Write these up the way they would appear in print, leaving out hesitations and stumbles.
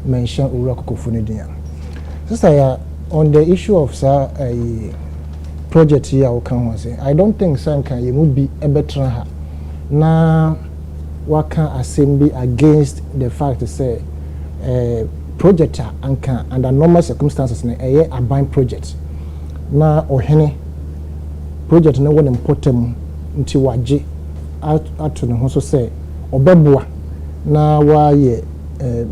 mention Urakofunidia. Sister, on the issue of a project here, I don't think Sanka you would be a better now. What can assembly against the fact to say project under normal circumstances a bind project now or any project no one important until waji out to the house say obebua na why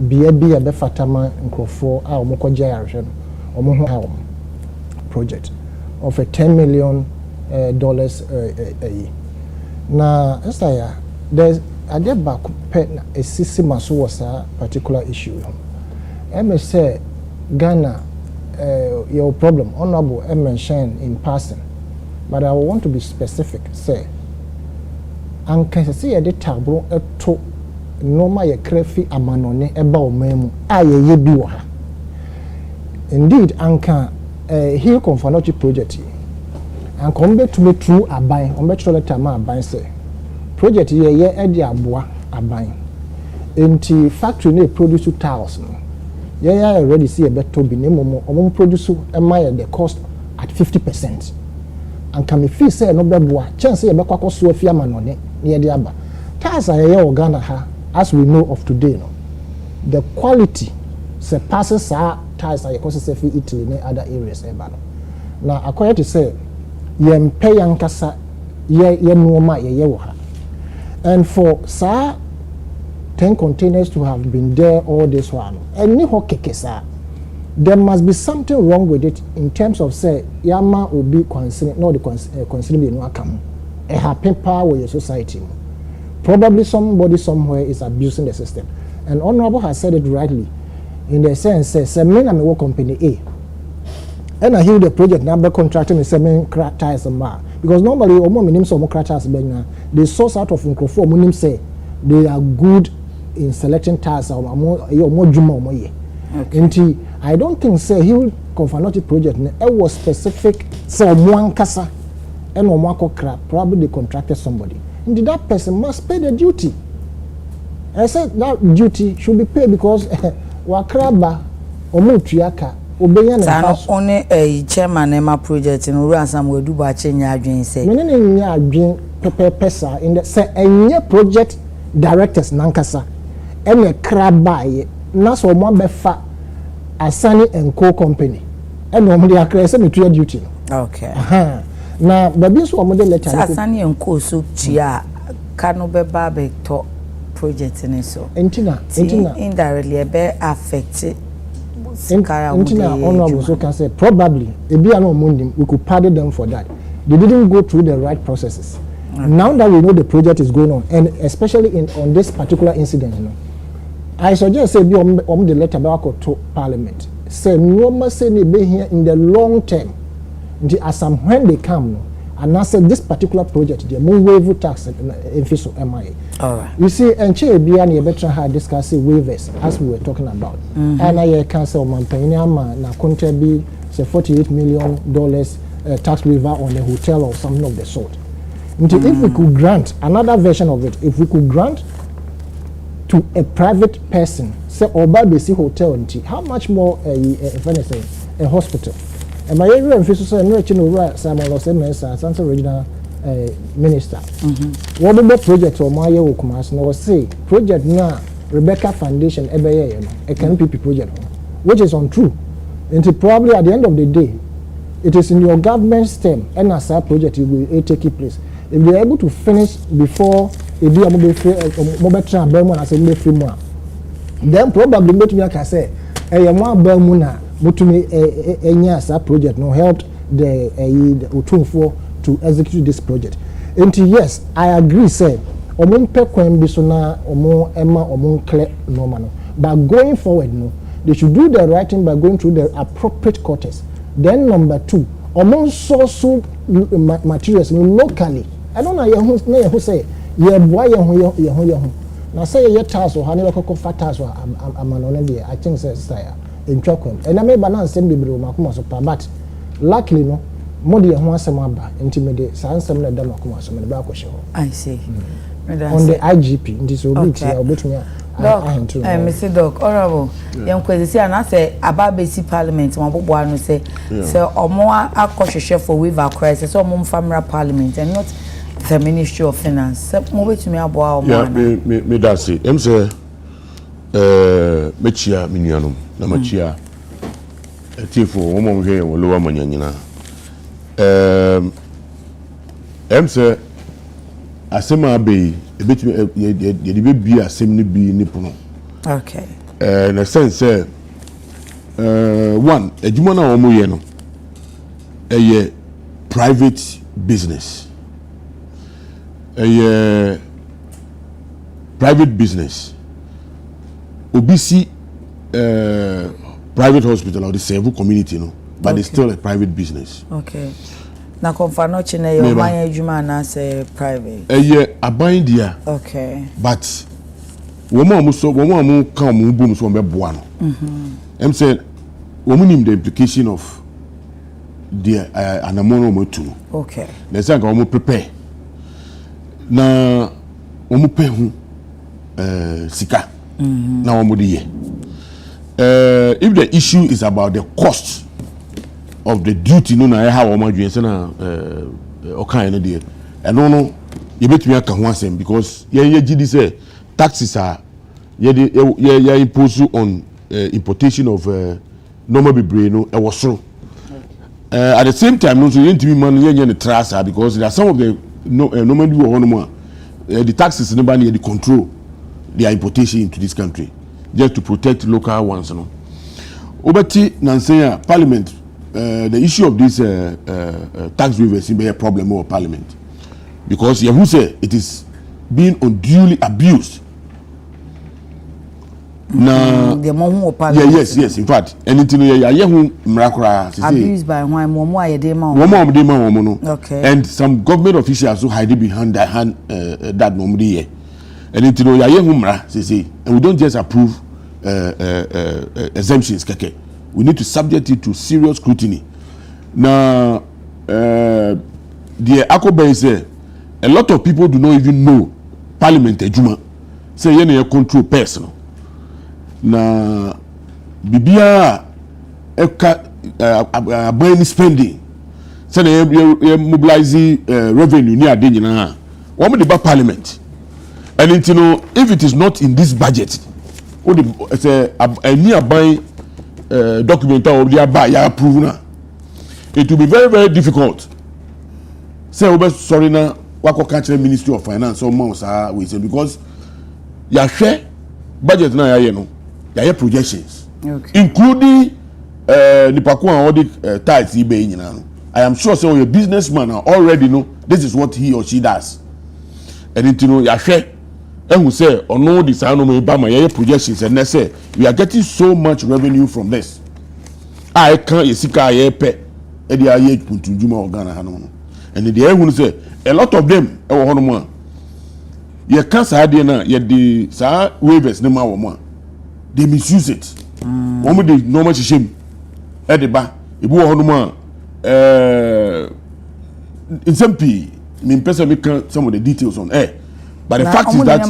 be a befatama nkrofo a omoko jayarhwe omo project of a $10 million a year. Now there's a back a system was a particular issue. I say Ghana your problem honorable I mentioned in passing, but I want to be specific. Say and can see a table to normal ye crefi amanone eba omemu aye bi wo ha. Indeed anka hill conformity project and come back to me through aban on better letter ma aban say project ye e di aboa aban enti factory na produce tiles no ye already see a better bi nemo produce e the cost at 50% and can me feel say no beboa chance ye be kwakoso afi amanone na ye di aba tiles aye Ghana ha as we know of today no the quality surpasses our tiles are because of Italy and other areas now according to say yem pay yankasa ye nuoma ye ha and for sir 10 containers to have been there all this while and ni hokeke sir there must be something wrong with it in terms of say yama will be considered no the consider no akam e happen power with your society probably somebody somewhere is abusing the system and honorable has said it rightly in the sense say men am work company A and I hear the project number contracting is seven tires because normally omo minim some craters benya they source out of microphone minim say they are good in selecting tires or more juma omo ye enti I don't think say he conformity project it was specific someone kasa and omo akokra probably they contracted somebody and that person must pay the duty. I said that duty should be paid because wakraba omutuaka obenya na so only a chairman ema project in Urasam we do ba chenya adwen say menene nya adwen pesa in the say enye project directors nankasa ene kraba ye na so mo befa Asani and Co company and no dey akra say metua duty okay na babi so mo dey letter Asani and Co so tia kanu beba be to project in so entina indirectly be affected entina honorable so can say probably ebi an omundim we could pardon them for that they didn't go through the right processes. Okay. Now that we know the project is going on and especially on this particular incident I suggest say be on the letter back to parliament say no must say they be here in the long term as when they come and I said this particular project the more waiver tax in fiscal MIA. All right. You see, and you better have discussing waivers as we were talking about. And I can say Mampanyama na country be say $48 million tax waiver on a hotel or something of the sort. Until if we could grant another version of it, if we could grant to a private person, say Obabesi hotel, how much more if anything a hospital? And my area and fiscal say no chino Simon Los Angeles regional minister. What about project or my Okumas no say project na Rebecca Foundation ebeye a CNPP project which is untrue. And probably at the end of the day it is in your government's term and as a project it will take place. If they are able to finish before a be a mobile train as a free more, then probably what me can say a one Belmuna mutumi enya project no helped the Utunfo to execute this project. And yes, I agree say omo pe kwan bi so na omo ema omo clear normal. But going forward no, they should do the right thing by going through the appropriate quarters. Then number 2, omo source materials locally. I don't know who say ye boy ye na say ye task or hani lokoko fatas or amanone dey I think say style in trakom and I may balance sem bebre makoma so but luckily no modi ye ho asem aba intimidate sansem na da makoma so me ba ko hye ho I see on the IGP nti so obi tia obetumi Doc, Mr. Doc, honorable. Young Kwesi and I say about basic parliament, my bobo and say, so or more a cautious for with our crisis or more family parliament and not the Ministry of Finance. Move to me about me that's it. Say Mechia Minianum, Namachia. A tifo, woman here or lower manana. Say Asema be a bit be a semi be nippon. Okay. In a sense, one, a Jumana Omuyeno, a private business. A private business. OBC private hospital or the Sevu community, no, but it's still a private business. Okay. Na konfano chine yo manya ejuma na say private. Aban dia. Okay. But woman mu kan mu boom so be boa no. Em say woman nim the implication of the anamono mo tu. Okay. Na say kan mo prepare. Na woman pe hu sika. Na woman de ye. If the issue is about the cost of the duty no na how woman dwen say na okan no de and no you betumi aka ho asem because ye gidi say taxes are ye impose on importation of normal bebre no e was so at the same time no so you ntimi man ye ne trasa because there are some of the normal be ho no mo the taxes no ba na the control their importation into this country just to protect local ones no obeti nansenya parliament the issue of this tax waivers is a problem of parliament because you say it is being unduly abused. Now, yes, in fact, anything abused by okay. And some government officials who hide behind that normally, anything and we don't just approve exemptions. We need to subject it to serious scrutiny. Now, the Akobe say a lot of people do not even know Parliament ejuma. Say you control personal. Now, Bibia buying spending. Say they mobilizing revenue near Adekye. What about Parliament? And if it is not in this budget, it's a nearby. Document of the buy approve na it will be very, very difficult. Say we sorry na wako catch the Ministry of Finance or months we say because ya share budget na ya no ya projections including the paku and all the tithes e be nyina no. I am sure say your businessman already know this is what he or she does and ya share and we say or no this I know me ba my projections and they say we are getting so much revenue from this. I can't yesika ye pe e dey aye puntunjuma organa hanu and the air who say a lot of them e wo hono mo ye can say dey na ye dey sa waivers ne ma wo mo they misuse it one mo dey normal shishem e dey ba e bu wo hono mo in some p me person me can some of the details on air. But the fact is that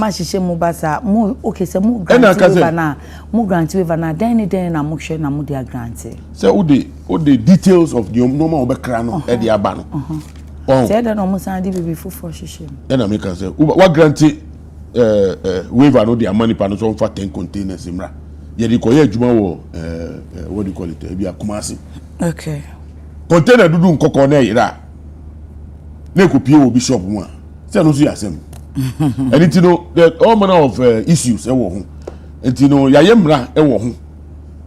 okay, so mu grant waiver na then na mu share na mu dia grant. So all the details of the normal obekra no e dia ba no. Say that no mu san di bibi fufu shishem. Na make say what grant waiver no dia money pa no so for 10 containers imra. Ye di koye adwuma wo what do you call it? E bia Kumasi. Okay. Container dudu nkoko na yira. Na ekopie wo bishop mu a. Say no so yasem. And it there all manner of issues e wo ho enti no yaye mra e wo ho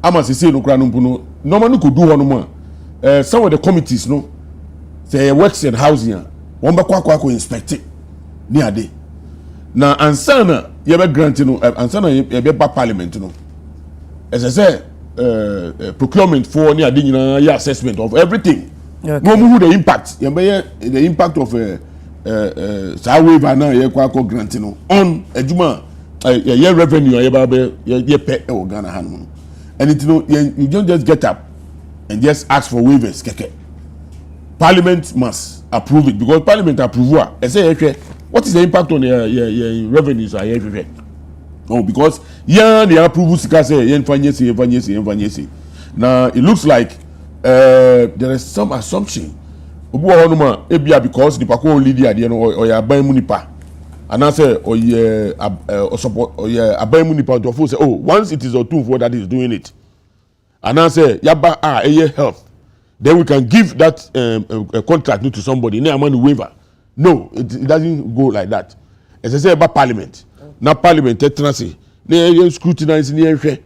ama sese no kra no mpuno normally could do ho no mo some of the committees no say works and housing won be kwa inspect it ni ade na ansana ye be grant no ansana ye be ba parliament no as I say procurement for ni ade nyina ye assessment of everything no who the impact ye be the impact of sa waiver na ye kwa grant no on adwuma ye revenue ye ba be ye pe e Ghana han and it you don't just get up and just ask for waivers keke. Parliament must approve it because Parliament approve what? I say what is the impact on your revenues are here? Oh, because they approve sika say yen. Now it looks like there is some assumption. Obu honuma ebia because the pako only dey there no or ya ban munipa. And I say or support or aban munipa to say, oh, once it is Otumfuo that is doing it. And I say yaba health. Then we can give that a contract to somebody. No money waiver. No, it doesn't go like that. As I say about parliament. Now parliament say they scrutinize in the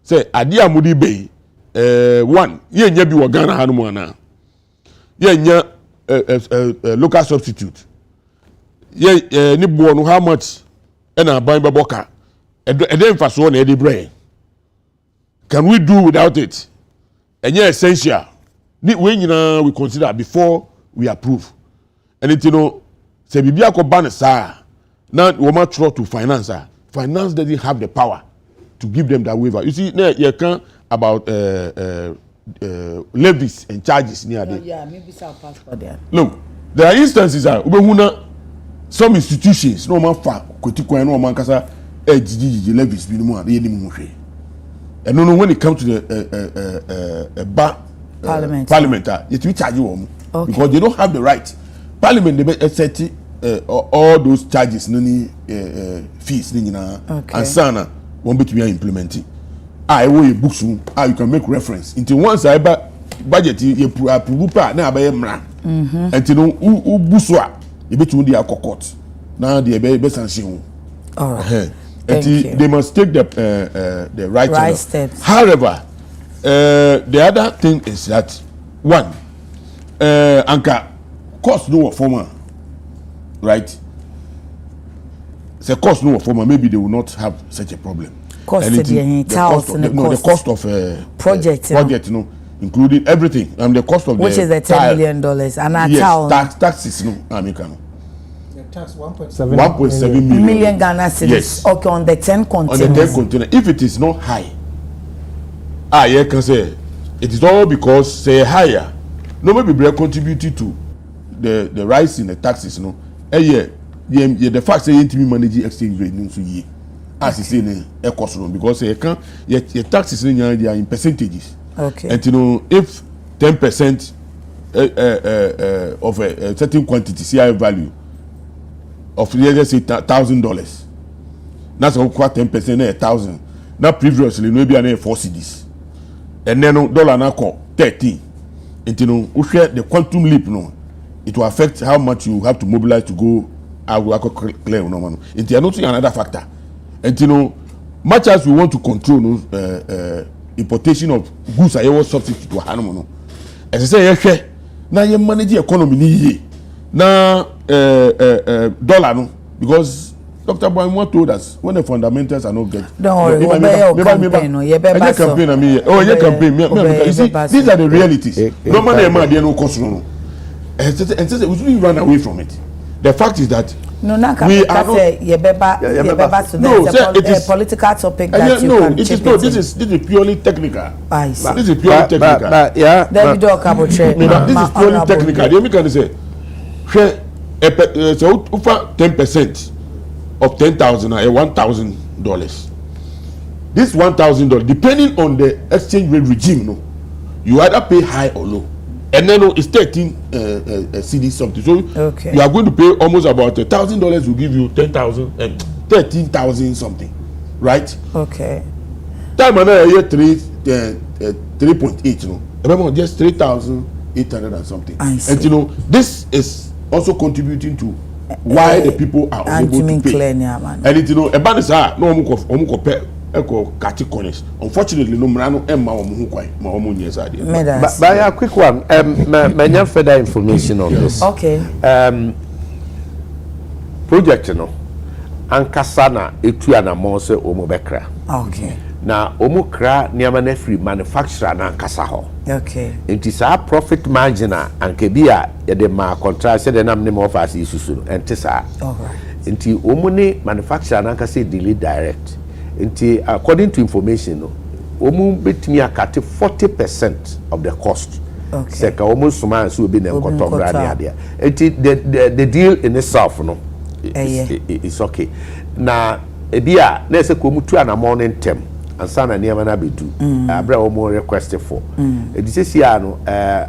say adia mudi bay one ye nya bi wo Ghana hanu ana. Ye nya local substitute. Ye ni bo no how much and aban baboka. E dey faso na e dey brain. Can we do without it? And yeah, essential. We consider before we approve. And it say bibia ko ban sa now we must try to finance. Finance doesn't have the power to give them that waiver. You see, you can about levies and charges near there. Yeah, maybe South Passport there. Look, there are instances some institutions no man fa kotiko no man kasa levies minimum dey nim hwe. And no when it comes to the parliament it will charge you because they don't have the right. Parliament they set all those charges no fees and sana won't be to be implementing. I will books you can make reference into once I budget you approve na abaye mra and u buswa e betu dey court now they be sanction. All right. They must take the right steps. However, the other thing is that one, anka cost no former, right? The cost no former, maybe they will not have such a problem. The cost of project, including everything, and the cost of which is the $10 million and our yes, taxes, American. Tax 1.7 million Ghana cedis. Yes. Okay, on the 10 containers. On the 10 containers. If it is not high, you can say it is all because say higher. No, maybe they contributed to the rise in the taxes. No, the fact say you manage exchange rate no so ye. As you say, a cost because you can your taxes they are in percentages. Okay. And if 10% of a certain quantity CI value of let's say $1,000. That's how 10% 1,000. Now previously maybe I 4 cedis. And then dollar now call 13. And we share the quantum leap it will affect how much you have to mobilize to go clear no man. It's another factor. And much as we want to control importation of goods I substitute to Hanomono. As I say, now you manage the economy now dollar no because Dr. Boymo told us when the fundamentals are not good. Don't worry, campaign. You see, these are the realities. No money, no cost. And we shouldn't run away from it. The fact is that we are not. No, it is a political topic that you can it is not. This is purely technical. I see. This is purely technical. This is purely technical. The can say, so 10% of 10,000 or $1,000. This $1,000, depending on the exchange rate regime, you either pay high or low. And then it's 13 CD something. So you are going to pay almost about $1,000 will give you 10,000 and 13,000 something, right? Okay. Time another year 3.8, remember just 3,800 and something. And this is also contributing to why the people are unable to pay. And a banner no unfortunately, no Mrano and Mamu yes, By a quick one, many further information on this. Okay. Project, Ankasana, Etuana Monse, Omobekra. Okay. Now, Omukra, Niamane free manufacturer, Nankasaho. Okay. It is our profit margin and Kebia, Yadema contrast, and I'm name of us issue, and Tessa. All right. Until Omune manufacturer, Nankase delete direct. According to information, Omu bet me a 40% of the cost. Okay. Seka almost so will be the deal in itself, it's okay. Now, ebia na ese ko mutu anamon ntem ansa na niam na bedu abra wo mo request for edisesi a no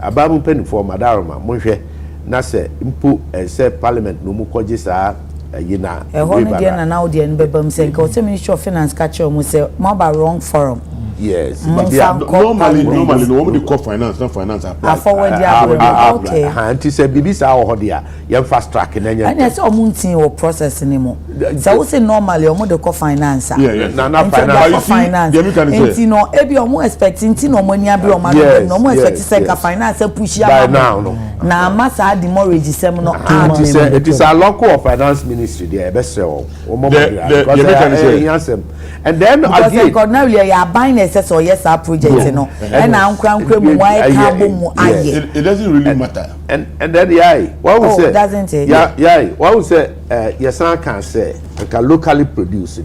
abamu penifo madaroma monhwe na se mpo se parliament no mu koje saa yina ho no dia na now dia nbebam se nka o ministry of finance catch o mu se mo ba wrong forum. Yes, normally no one dey call finance, not finance. Forward okay. Anti say bibi sa ho dia, ye fast track na nya. And say omuntin o process ni mo. So we say normally omo dey call finance. Yeah. Na finance. Enti no ebi omo expecting ti no money abi omo no omo expect say ka finance push ya na masa di mortgage sem no it is a local finance ministry there be say omo and then again because now you are buying says or yes our project you know and now mu why can mu aye it doesn't really matter and then what we say doesn't it what we say yes I can say can locally produce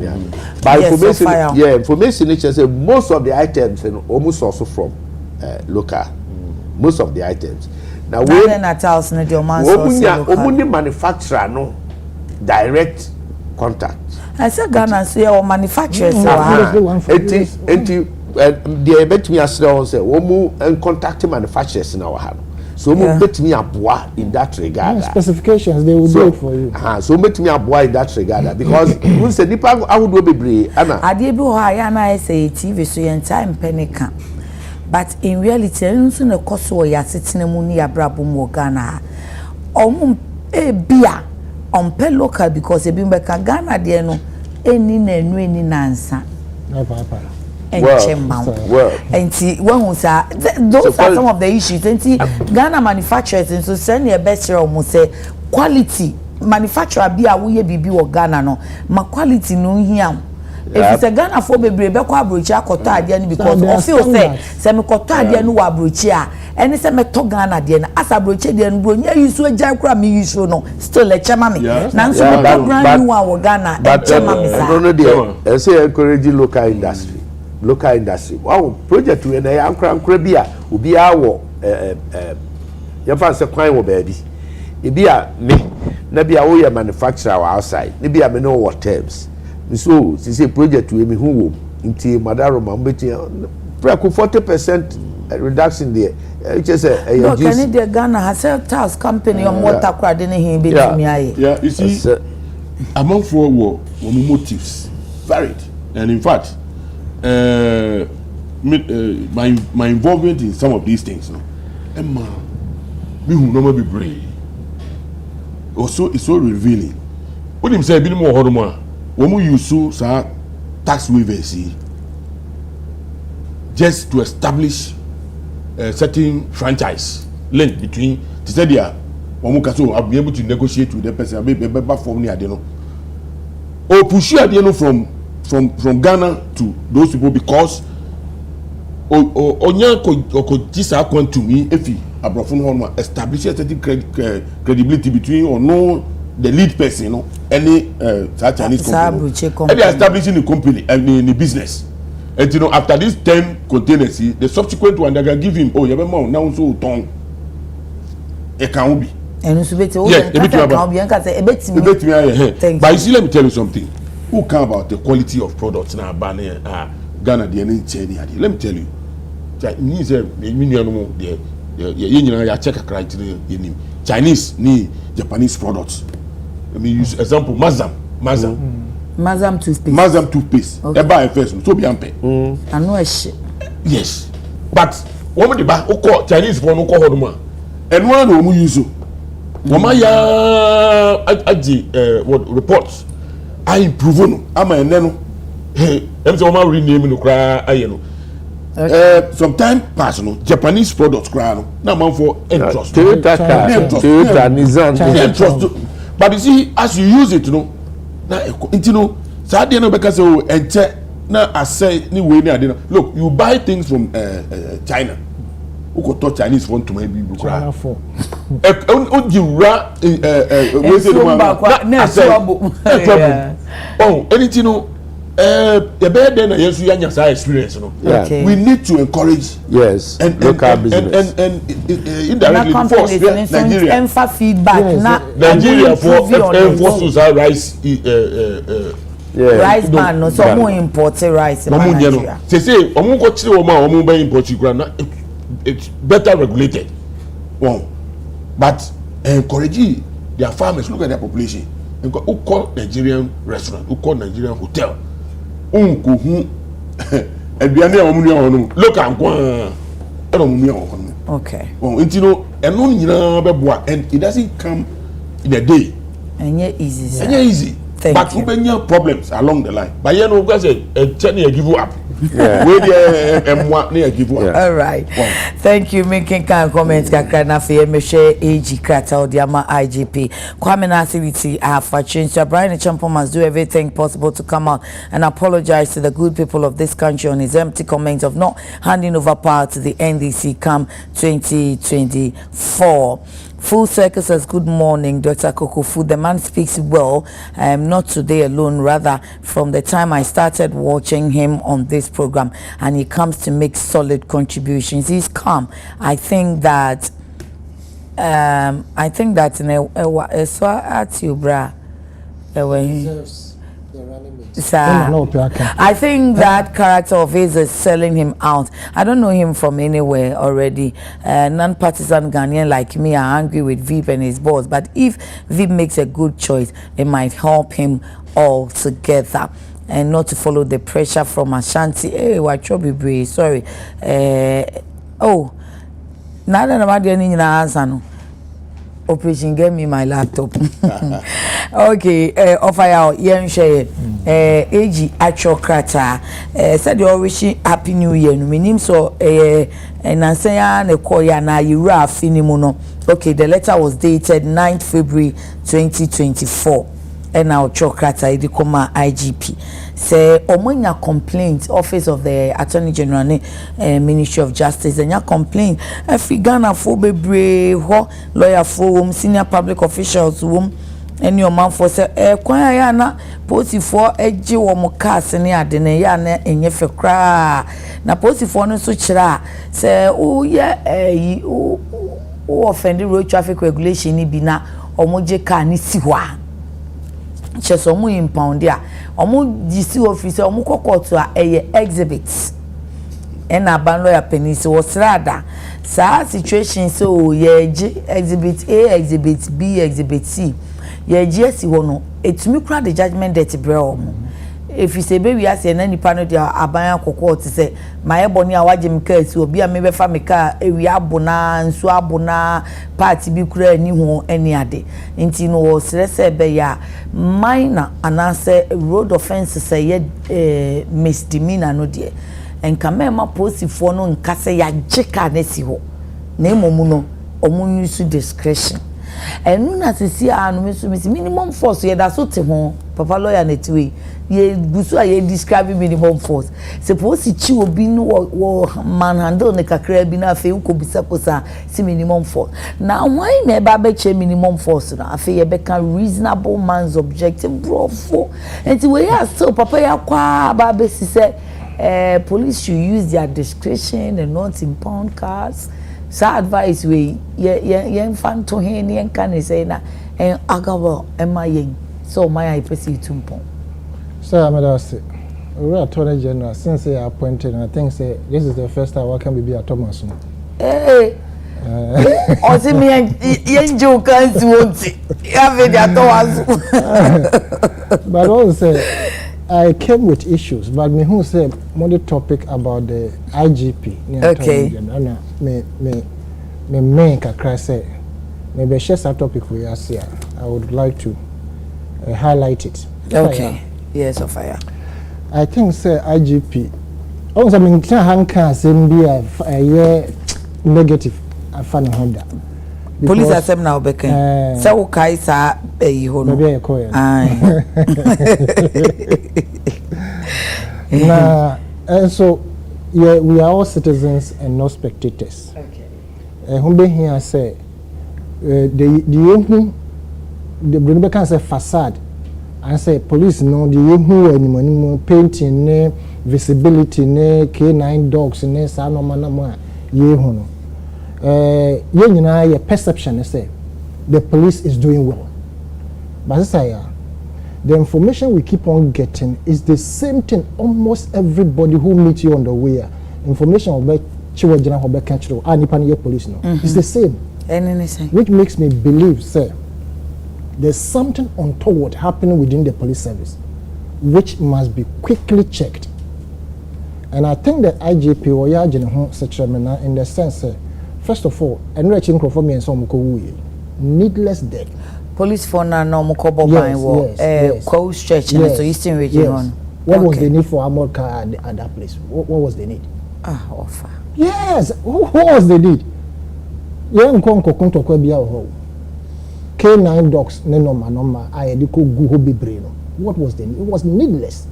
by information information which say most of the items almost also from local most of the items now when natals na the man source manufacturer no direct contact. I said Ghana say our manufacturers they bet me as well say we contact manufacturers in our hand. So we bet me aboa in that regard. Specifications they will do it for you. So bet me aboa in that regard because we say nipa I would do bebre ana. Ade bi ho aya na say TV so yen time penika. But in reality nso na koso ya setena mu ni abrabo mu Ghana. Omum bia on pay local because ebi mbeka Ghana de no eni na enu eni nansa na papa well enti when say those are some of the issues enti Ghana manufacturers so send your best say quality manufacturer bia wo ye bibi wo Ghana no ma quality no hia if it's a Ghana for bebre be kwa abrochi akoto ade no because of feel say me koto ade no wa abrochi a eni say me to Ghana de na asa abrochi de no bro nya yusu agya kra me yusu no still e chema me na nso go brand new one wo Ghana e chema me sa no no dey say encourage local industry wow project we na ya ankra bia obi awo ya fa se kwan wo baabi e bia me na bia wo ya manufacturer outside ne bia me no what terms so say project we me hu wo nti madaroma mbeti preko 40% reduction there which is a no can the Ghana has a tax company on water crowd in him betimi aye yeah you see among for motives varied and in fact my involvement in some of these things no emma me who no be brave also it's so revealing what him say bi mo hodomo when we use tax waivers just to establish a certain franchise link between to say there when we I'll be able to negotiate with the person be form near no or push you from Ghana to those people because onya ko jisa to me if abrofo no establish a certain credibility between or no the lead person, you know, any Chinese company, and they are establishing the company and the business. And you know, after these 10 containers, the subsequent one they can give him. Oh, you have a now so tongue. It can be. And you bet me. But you see, let me tell you something. Who care about the quality of products now? Ghana, the any let me tell you. Chinese ni Japanese products. I mean, use example Mazam toothpaste. Okay. Buy first, so be ampe. I know a shit. Yes, but woman the back, Chinese for no call home, and one of them use you. Mama ya what reports? I improve no. I'm a neno. Hey, I'm so much rename no cry. I know. Sometime personal Japanese products cry no. Now man for entrust. Toyota, Nissan. But you see, as you use it, you know, now you know, so I didn't know because now I say anyway, look, you buy things from China. Who could touch Chinese phone to maybe China phone. Oh, anything no. The better than yes, we have experience, you know. Okay. We need to encourage and local business and indirectly force Nigeria feedback. Nigeria for forces our rice rice ban no so mo import rice in Nigeria. Say omo go chire omo omo be import na it's better regulated. But encourage their farmers, look at their population. Who call Nigerian restaurant, who call Nigerian hotel. Look at okay. And it doesn't come in a day. And yet easy. And easy. But you have problems along the line. But you know, guys, a 10 year give up. Yeah. All right. Wow. Thank you. Making kind comments. Kakana for me share AG Krata or Diama IGP. Kwame Nasiriti, I have for change. So Brian Champo must do everything possible to come out and apologize to the good people of this country on his empty comment of not handing over power to the NDC come 2024. Full Circle says, good morning, Dr. Kokofu. The man speaks well, not today alone, rather from the time I started watching him on this program, and he comes to make solid contributions. He's calm. I think that I think that character of his is selling him out. I don't know him from anywhere already. Non-partisan Ghanaian like me are angry with Vip and his boss. But if Vip makes a good choice, it might help him all together. And not to follow the pressure from Ashanti. Hey, Wachobi, sorry. Operation get me my laptop. Okay, offer out yen share AG Achokrata said you wishing happy new year. Minim so Nansaya ne koya na yira finimuno. Okay, the letter was dated 9th February 2024. And now Chokrata Idikoma IGP say omonya complaint office of the Attorney General Ministry of Justice and ya complaint every Ghana for bebre ho lawyer for senior public officials wom and your man for say kwanya ya na posi for eji wo mo cars ne ade ne ya na enye fe kra na posi for no so kira say o ye o offend road traffic regulation ni bi na omoje car ni siwa chese omo impound dia omo DC officer omo kokoto a exhibits and aban lawyer penisi was rather sa situation so ye exhibit A, exhibit B, exhibit C ye si wono etumi kura the judgment that bre omo if you say baby as na nipa no dia aban akoko to say my boni a waje mka si obi a mebe fa meka ewi abona nsu abona party bi kura ni ho ani ade nti no wo srese be ya minor anase road offense say ye misdemeanor no de enka mema posifo no nkase ya jeka na si ho na emomu no omu use discretion enu na sisi anu mesu minimum force ye da so te ho papa lawyer na tiwe ye gusu a ye describe minimum force suppose chi obi no wo manhandle ne kakra bi na afi uko bisa kosa si minimum force na why na eba be che minimum force na afi ye be can reasonable man's objective brofo enti we ya so papa ya kwa ba be si say police should use their discretion and not impound cars. So advice we ye fan to hen yen can say na en agabo ema yen so my IPC tumpon. So I'm going to say, we are Attorney General since they are appointed, and I think say this is the first time I can be a Thomas. Hey, or see me yen joke and want have it at Thomas. But also, I came with issues, but me who say more the topic about the IGP. Okay. Me make a cry say maybe share that topic we are here. I would like to highlight it. Okay. Yes, of fire. I think say IGP. Also, I mean, Hanka be a year negative. I find Honda. Police are saying now, Becky. So, Kaisa, a hono. Maybe a coin. And so, yeah, we are all citizens and not spectators. Okay. Who be here say the Bruno can say facade. I say police no the who anymore painting ne visibility ne K9 dogs ne sa no manama ye hu no ye nyina ye perception say the police is doing well but say the information we keep on getting is the same thing. Almost everybody who meets you on the way, information about Chiwajana Hobe Kanchro, and police no. It's the same. Which makes me believe, sir, there's something untoward happening within the police service, which must be quickly checked. And I think that IGP or Yajin in the sense, first of all, and reaching for me and some needless death. Police for now, no more Coast Church in the Eastern region. What was the need for armored car at that place? What was the need? Offer. Yes, what was the need? Young Conco Conto Quabia Ho K9 dogs, Nenoma, I go Guho Bibrino. What was the need? It was needless.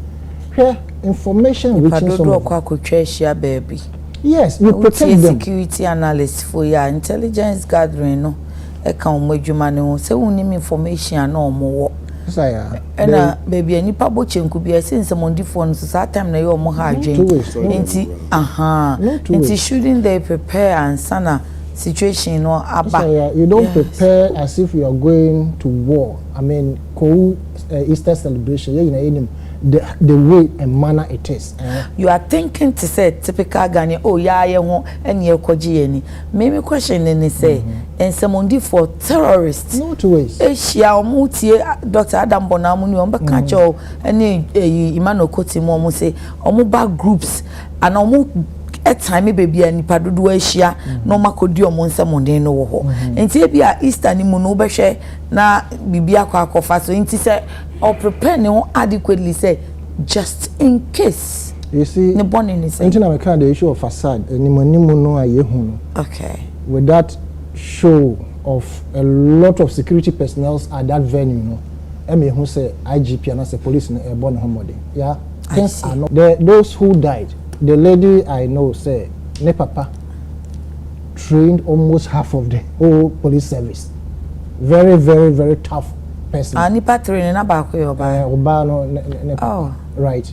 Here, information reaching some baby. Yes, you protect them. Security analyst for your intelligence gathering, no. I can't wait you man, so we need information no more. And baby, any publishing could be a sense among the phones, so that time they are more hard. Into shouldn't they prepare and sana situation or you don't prepare as if you are going to war. I mean, Easter celebration, the way and manner it is. You are thinking to say typical Ghana, oh yeah, and you're Koji. Maybe question then they say, and someone did for terrorists. No two ways. Asia Muti, Dr. Adam Bonamu, Bakacho, and Imano Kotimo say, Omuba groups and Omu. A time baby and Padudu Asia, no Makodio Monsa Mondeno ho. And Tabia Easter ni Munobeshe na Bibia Kwakofa, so inti say or prepare no adequately say just in case. You see, the bonning is the issue of facade, okay. With that show of a lot of security personnel at that venue, you know, who say IGP and as a police in a born homody. Yeah, things are not those who died. The lady I know say, ne papa trained almost half of the whole police service. Very, very, very tough person. Nipa training about oh, right.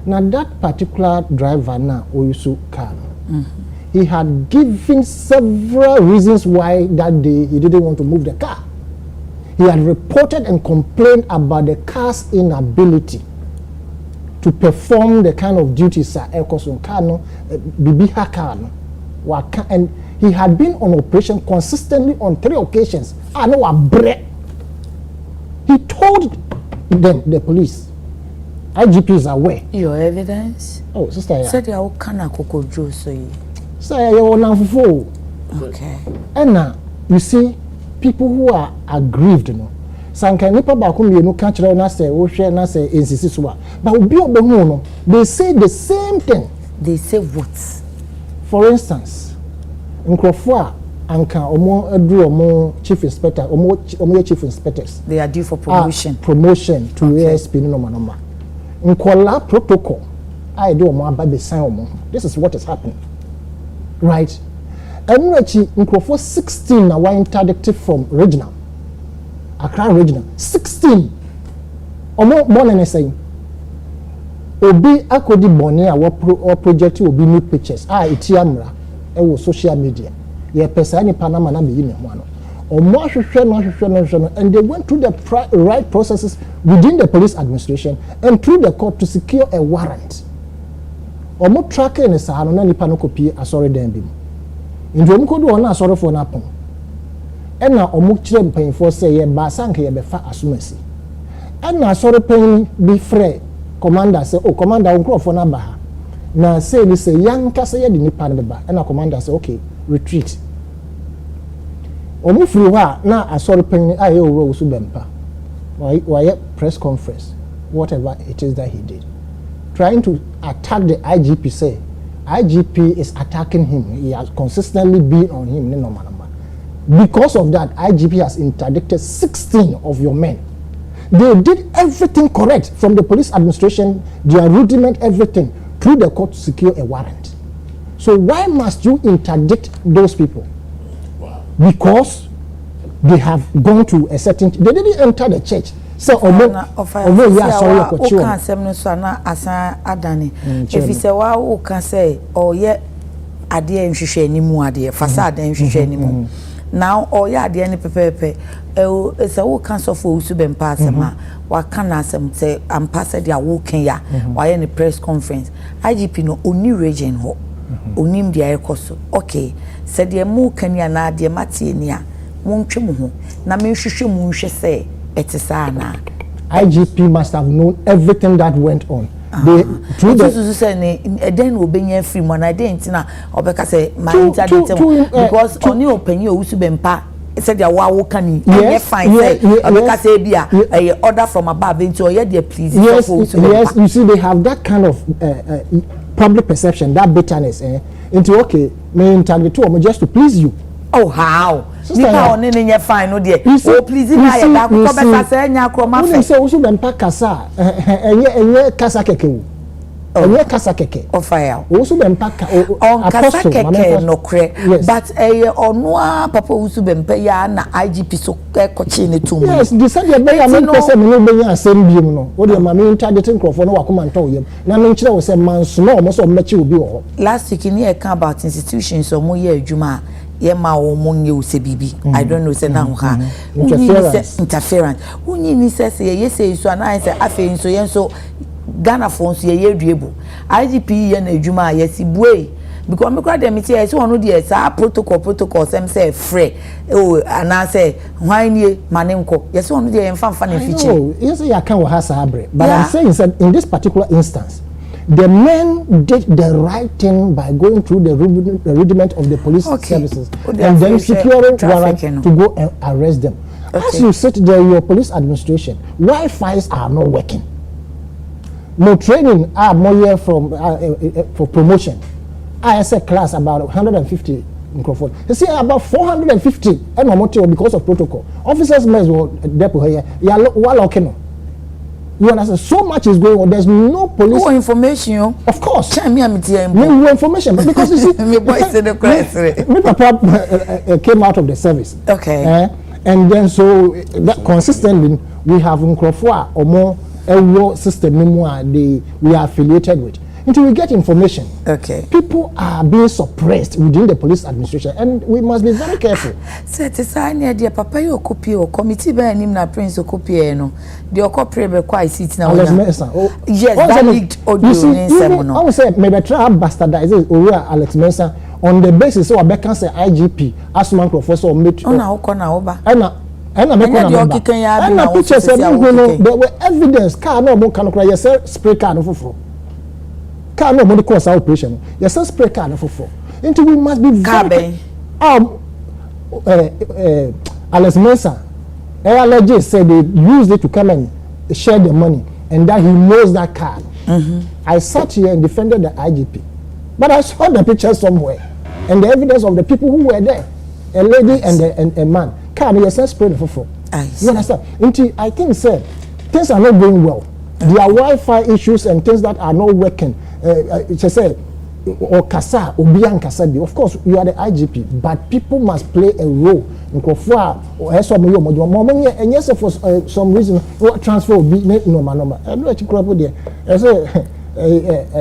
Now that particular driver now, Oyusu car, he had given several reasons why that day he didn't want to move the car. He had reported and complained about the car's inability to perform the kind of duties and he had been on operation consistently on 3 occasions. He told them, the police, IGP is aware. Your evidence? Oh, sister. Said you can cocoa juice. Say you okay. And now you see people who are aggrieved, you know. Sanka nipa ba kum yenu ka kire na say wo hwe na say ensisi so a but obi obehu no they say the same thing. They say what? For instance, nkrofo a anka omo adu omo chief inspector omo chief inspectors, they are due for promotion. Promotion to ASP no normal. Nkola protocol I do omo aba be sign omo. This is what is happening. Right? Enrechi nkrofo 16 na were interdicted from regional Accra regional 16 omo born and saying obi akodi born a wo project obi new pictures itiamra e wo social media ye pesa ni panama na me yi ne ho ano omo ahwehwe no and they went through the right processes within the police administration and through the court to secure a warrant omo tracking ne sa no na nipa no kopie asori dan bi ndom kodu ona asori fo na pon ena omo kire mpanfo say ye ba sanka ye befa asumasi ena asori pen bi frɛ commander say oh commander onkrofo na ba ha na say ni say yanka say ye de nipa ne ba ena commander say okay retreat omo firi ho na asori pen aye owro so bempa why press conference whatever it is that he did trying to attack the IGP say IGP is attacking him. He has consistently been on him. Because of that, IGP has interdicted 16 of your men. They did everything correct from the police administration, their rudiment, everything, through the court to secure a warrant. So why must you interdict those people? Wow. Because they have gone to a certain... They didn't enter the church. So if you say wow can say oh yeah adie nhwehwe animu adie facade nhwehwe animu now oh yeah adie ne pepepe it's a cancel for Usubem Passama. What can I say? I'm passed their walking ya. Why any press conference? IGP no only region ho. Onim dia ekoso. Okay. Said the mu Kenya na dia matienia. Montwe mu ho. Na me hwehwe mu hwe say etisana. IGP must have known everything that went on. They through the say then obenya free man I didn't na obeka say my internet because only open you Usubem pa said ya wa can fine say obeka say bia order from above into oye dey please yes you see they have that kind of public perception, that bitterness into okay me target to just to please you. Oh how nipa on any fine no there oh please na ya da ko beta say nya kroma fe say Usubem pa kasa enye kasa keke enye kasa keke o fire Usubem pa on kasa keke no kre but onwa papa Usubem pa ya na IGP so kochi ne tum yes the said the be am person me no be ya asem biem no o de ma me targeting crofo no wakoma nto yem na me nkire wo say manso no mo so mechi obi wo last week ni e kan about institutions so mo ye adwuma yema wo monye usebibi I don't know say na ha interference unyi ni say ye say so na say afi nso ye nso Ghana phones ye duebu IGP ye na adwuma ye si buei because me kwa dem tie say onu de say protocol sem say free oh ana say hwan nie manenko ye say onu de mfa na fiche yes ya kan wo ha sabre but I'm saying that in this particular instance the men did the right thing by going through the rudiment of the police services and then securing warrant to go and arrest them. As you sit there, your police administration, Wi-Fi's are not working. No training are more from for promotion. I said class about 150 microphone. You see about 450 and because of protocol. Officers may well depot here. You understand? So much is going on. There's no police. No information. Of course. No information. Because you see, my boy said the correct. My papa came out of the service. Okay. And then so that consistently we have Nkrofo or more system we are affiliated with. Until we get information. Okay. People are being suppressed within the police administration, and we must be very careful. So to say dear papa you copy or committee be nim na prince copy no. The copy be quite sit na. Yes, that leaked audio in Nsroma. I would say maybe try bastardize Owura Alex Mensah on the basis so I can say IGP Asuman Professor meet. Oh na okona oba. And I picture say there were evidence car no mo kan kra yes spray car no foforo. Car no money cause operation. Yes, spray car no for. Until we must be very Alex Mensah, ALJ said they used it to come and share the money, and that he knows that car. I sat here and defended the IGP, but I saw the picture somewhere, and the evidence of the people who were there, a lady and a man. Car no yes spray no for. You understand? Until I think sir, things are not going well. There are Wi-Fi issues and things that are not working. Say or kasa obian kasa bi. Of course you are the IGP, but people must play a role. Nkofo or so mo mo and yes for some reason transfer be number. I know you crop there. I say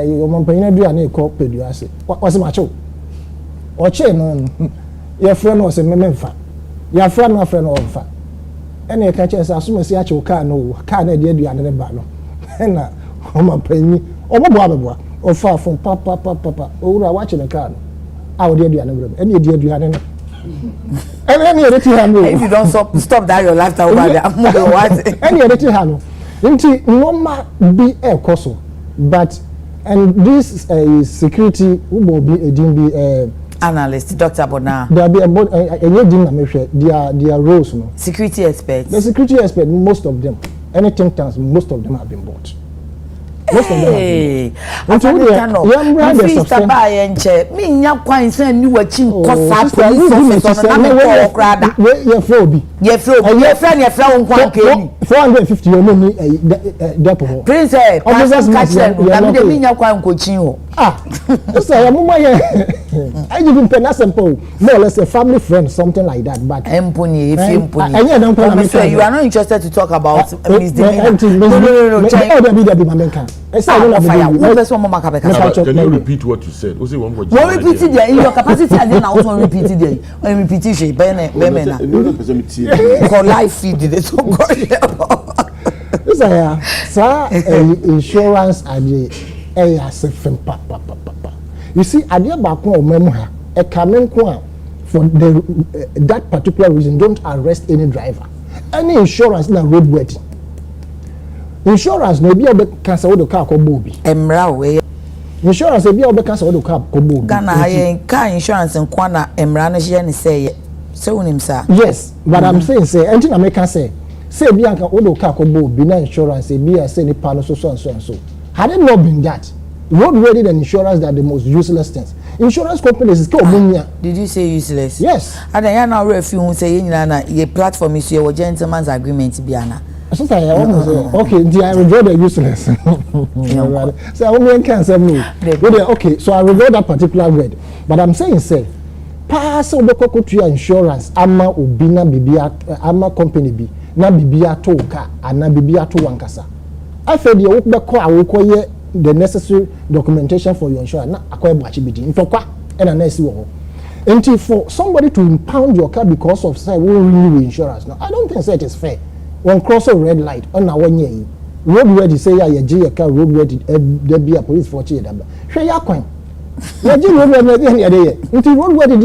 your company do an call pay you say. What's macho? Or chain no. Your friend was a memfa. Your friend no friend of fa. Any catch as soon as you car no car na dey do another ba no. Na o ma panyi o mo boa o fa from papa owura watch the car no a o dey do another ba any dey do another if you don't stop that your lifestyle over there I'm not what any editing hand nti normal be e koso but and this security who will be a analyst Dr. Bona there be about their roles no security experts the security experts most of them anything tanks most of them have been bought. Most of them have been bought. Mr. Bayenche, me nya kwan say ni wachi nkosa police officer na me call krada. Ye flow Ye flow nkwan keni. 450 yo ni depo. Prince, officers catch them. Na me nya kwan nkochin ho. So ya mama ye IGP pen as simple, more or less a family friend, something like that. But Empony, if Empony, you are not interested to talk about Miss No. Can you repeat what you said? What repeated there? Your capacity, I didn't also repeat it there. I repeat it, Bemena. Life feed it. So insurance and the you see, Adia Bako Memoha, a coming for that particular reason, don't arrest any driver. Any insurance na road waiting. Insurance may be a bit cancel the car Kobobi. Emra insurance may be a bit cancel the car Kobobi. Ghana car insurance and Kwana Emrana Jen say so him sir. Yes, but I'm saying say anything I make say Bianca Odo car Kobobi na insurance be a say the panel so and so. Had it not been that, road-ready and insurance are the most useless things. Insurance companies is Did you say useless? Yes. And then now if you say your platform is your gentleman's agreement Biana. Okay, I regret the useless. So I won't cancel me. Okay, so I regret that particular word. But I'm saying say pass over to insurance ama ubina bibia ama company bi na bibia to ka ana bibia to wankasa. I feel the work the necessary documentation for your insurance. Na akwai bachi bidi. Ntokwa ena na esi wo. Until for somebody to impound your car because of say we renew insurance. No, I don't think that is fair. One cross a red light on na 1 year. Road ready say ya your car road ready there be a police for che daba. Hwe ya kwan. Ya ji road ready na dey. Until road ready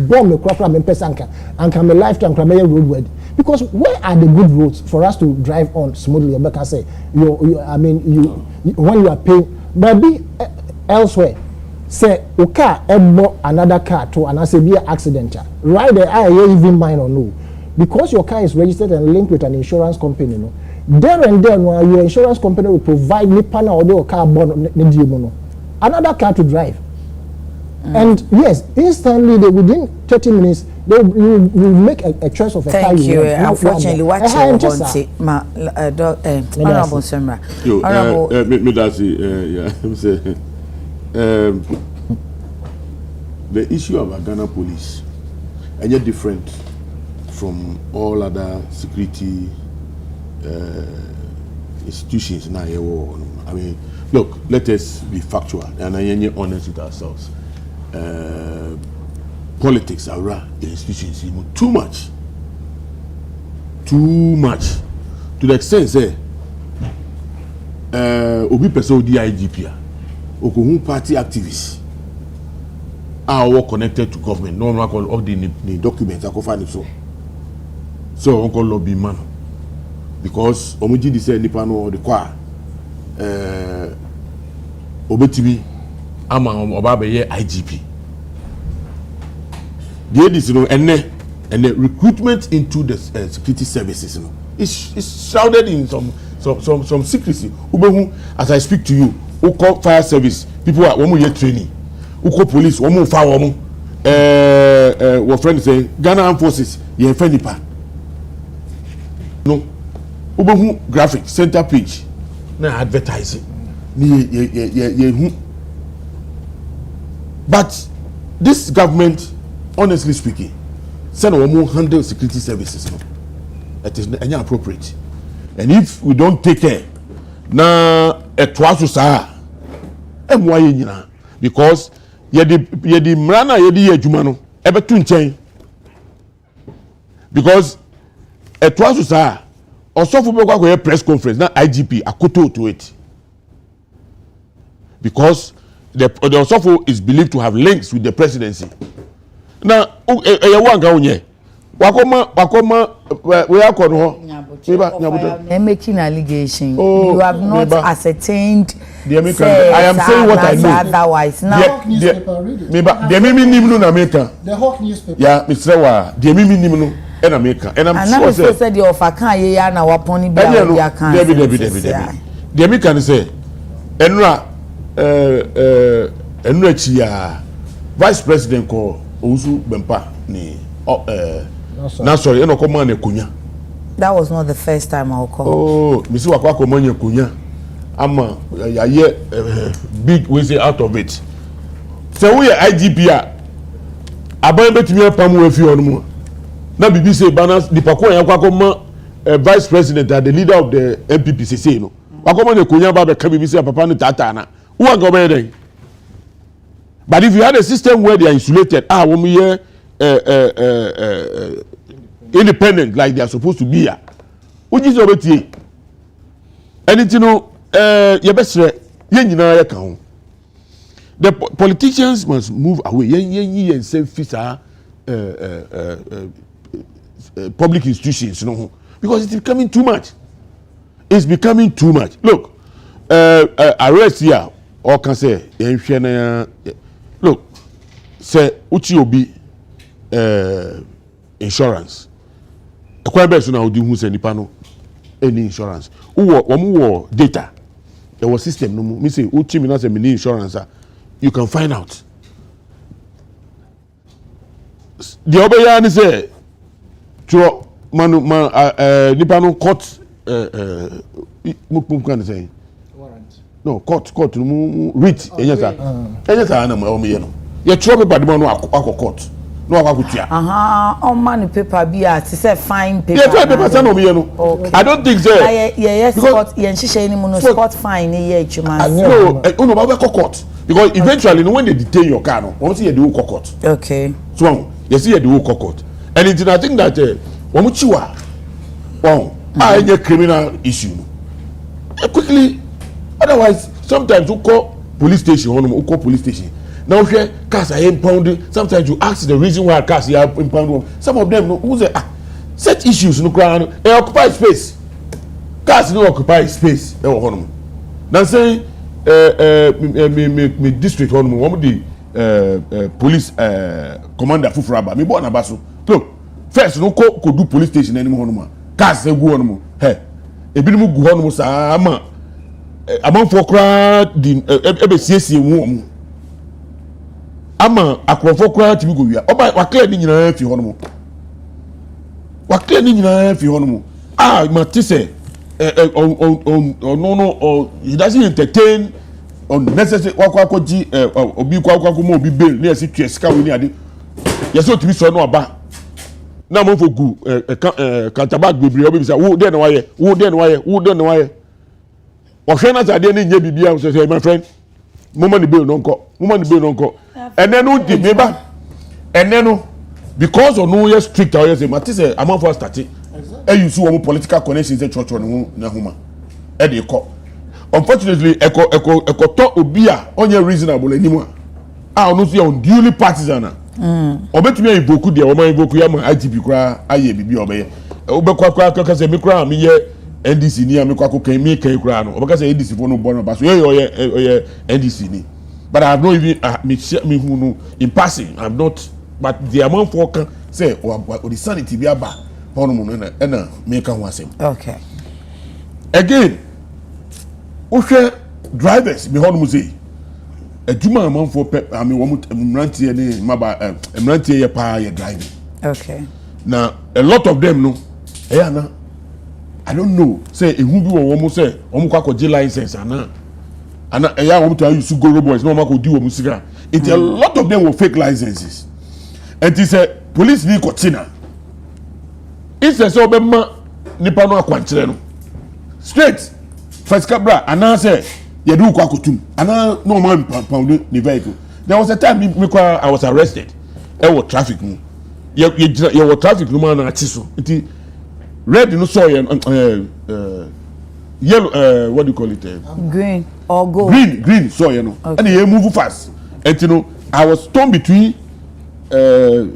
bomb the crop me pesanka and can be lifetime can be road ready. Because where are the good roads for us to drive on smoothly? Because say when you are paying, but be elsewhere. Say a car another car to and I say be an accident. Right there, I even mine or no. Because your car is registered and linked with an insurance company, no. There and then, your insurance company will provide me panel or the car another car to drive. And yes, instantly within 30 minutes they will make a choice of a car. Thank you. Unfortunately, what you want to ma honorable Nsroma. The issue of Ghana police is different from all other security institutions now. I mean, look, let us be factual and honest with ourselves. Politics are institutions too much to the extent say obi person di IGP okohun party activists are all connected to government no one call all the documents akofa so on call lobby man because omoji di say nipa no the kwa obetimi ama oba be ye IGP. The additional and the recruitment into the security services, is shrouded in some secrecy. As I speak to you, who call fire service people are one year training, who call police one more fire what friend saying Ghana Armed Forces ye fenipa. No, ubehu graphic center page na advertising but this government, honestly speaking, send one more handle security services. No, it is inappropriate. And if we don't take care, na etwaso saa, emwaye nyina because yedi mrana yedi adwuma no ebetu nchen because etwaso saa osofo be kwa press conference na IGP akoto to it because the Osofo is believed to have links with the presidency. Now, we are making allegation. You have not ascertained. I am saying what I know. Otherwise, now the Hawk newspaper. Yeah, Mr. Wa, the Mimi Nimno in America, and I'm sure said the Ofaka ya na waponi bi ya kan. The American say, Enra Enra Vice President ko Ozu Bempa ni sorry, eno ko man ekunya. That was not the first time I'll call. Oh, Mr. Wakwa ko man ekunya. Ama ya big we say out of it. So we are IGP aban betumi apam we fi onmo na bibi say balance the pakwa ya kwakoma vice president and the leader of the MPPCC no wakoma ne konya ba be ka bibi say papa no tata na who go be then. But if you had a system where they are insulated when we are independent like they are supposed to be what is obeti and you know your best yen nyina ya kan the politicians must move away yen say fisa public institutions because it's becoming too much. It's becoming too much. Look, arrest here or can say look, say uchi obi insurance. Akwa be so na odi hu say nipa no any insurance. Wo data. There was system no me say uchi me na say me insurance you can find out. The obeya ni say tro manu nipa no court mukpum kan say warrant. No, court no read enyasa. Enyasa na mo me no. Ye tro paper de no akọ court. No akakutia. On man paper be at say fine paper. Yeah, fine paper say no me no. I don't think so. Yes, court yen hihye ni mu no spot fine ye chuma. No, no ba court because eventually when they detain your car no, wọ́n see you do court. Okay. So, you see you do court. And I think that when we chiwa any criminal issue quickly, otherwise sometimes you call police station now here cars are impounded. Sometimes you ask the reason why cars are impounded. Some of them who say such issues no ground they occupy space, cars no occupy space now say me district one of the police commander fufuraba me born abaso look first no ko do police station anymore cars go on hey ebinim gu ho no sa ama amanfo kra di ebesiesie mu ama akrofo kra timi go wia oba wakle ni nyina fi ho no ma tise no he doesn't entertain unnecessary wakwakoji obi kwakwako mo obi bail na yesi twesika we ni ade yesi otimi so no aba na mo fogu kantabag bebre obi bisa wo den na waye ohwe na tade ni nya bibia so say my friend mama ni bail no nko ene no di meba ene no because of no yes strict or yes ma say among for start e you see one political connections e church no na huma e dey call. Unfortunately, eko to obi a onye reasonable anymore. Onu so unduly partisan. Obetumi invoke de o ma invoke ya ma IGP kra aye bibi obeye. Obekwa kwa say me kra me ye NDC ni am kwa kan me kan kra no. Obeka say NDC for no born ba so ye NDC ni. But I have not even me who no in passing. I'm not but the amount for can say o the sanity bi aba. Hono mo na me kan ho asem. Okay. Again Ushe drivers be hon muzi aduma amanfo ami wo mrantie ni maba mrantie ye pa ye driving. Okay. Now a lot of them no na I don't know say ehu bi wo mo say wo kwa ko license ana wo to use go robots no ma ko di wo musika. It a lot of them were fake licenses. And it say police ni ko tina. It say so be ma nipa no akwankyere no. Straight first cabra and I say you do kwakutum and no man pound the vehicle. There was a time I was arrested. There was traffic. You were traffic man and so it red no soy yellow what do you call it? Green or gold. Green soy you know. Okay. And you move fast. And you know I was torn between the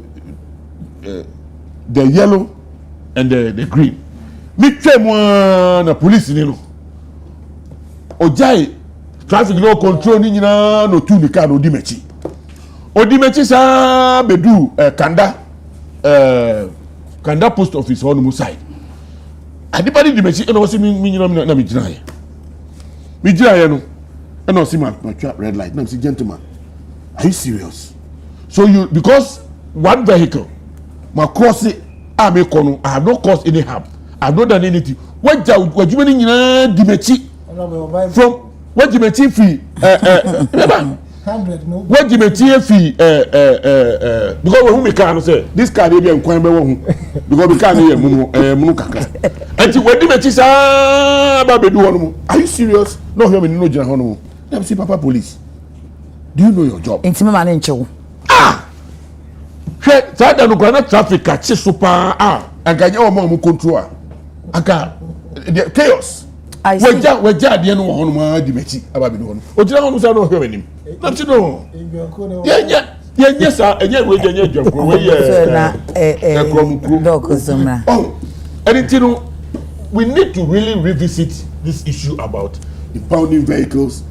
yellow and the green. Me tell one police you know. Ojai traffic no control ni nyina no tu ni car no dimechi sa bedu kanda post office on mu side anybody dimechi e no see me nyina na me gina ye no e no see my red light na see gentleman are you serious so you because one vehicle my cross it I make kono I have not caused any harm I have not done anything wajuma ni nyina dimechi from what you may free 100 no. What you mean fee because we make can say this car dey be nkwan be wo hu because we can hear munu kakra. Enti we di mechi sa ba be do hono. Are you serious? No hear me no jina hono. Dem see papa police. Do you know your job? Enti me ma ne nchewo. Hwe sa da no na traffic ka chi super aganya o ma mu control aka chaos. Weja de no hono ma di mechi aba be do hono. O jina hono sa no hear me nim. Not you know. Yeah, sir. And yet, we can get your and you know, we need to really revisit this issue about impounding vehicles,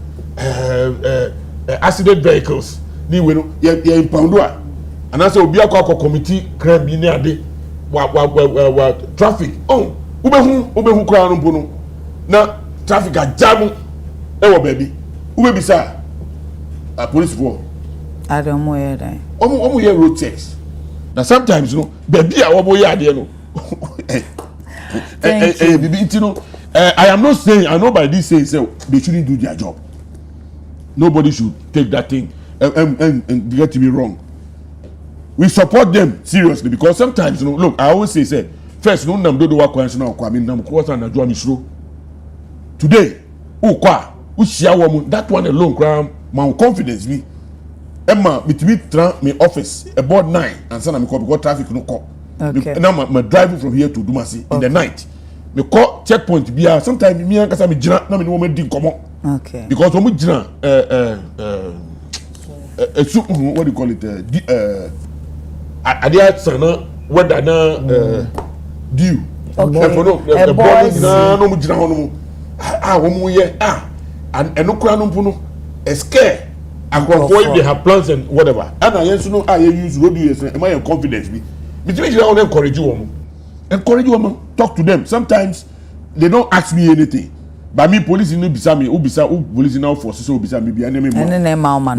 accident vehicles. Ni we know, yeah, impound and as a be a committee crime in there, what traffic. Oh, ube crown puno. Now, traffic a jam. Oh, baby. Ube sir. A police war. I don't know that. Omo here road checks. Now sometimes you know, baby I omo here there no. You know, I am not saying I know by this saying say they shouldn't do their job. Nobody should take that thing and get me wrong. We support them seriously because sometimes you know, look, I always say first no nam do work kwanso na kwa me nam ko san na jo misro. Today, kwa share woman that one alone cram my confidence me Emma between me office about 9 and son me call because traffic no call. Okay. Now my driving from here to Dumasi in the night. Me call checkpoint be sometimes me and kasa me jina na me no me din komo. Okay. Because when we jina what do you call it adia sana whether na due. Okay. The boys no mu jina hono mu wo mu ye and no kura no mpuno scare and if they have plans and whatever and I know I use road use am I confidence me between you all encourage you talk to them. Sometimes they don't ask me anything but me police no bisa me ubisa police now force so ubisa me be enemy man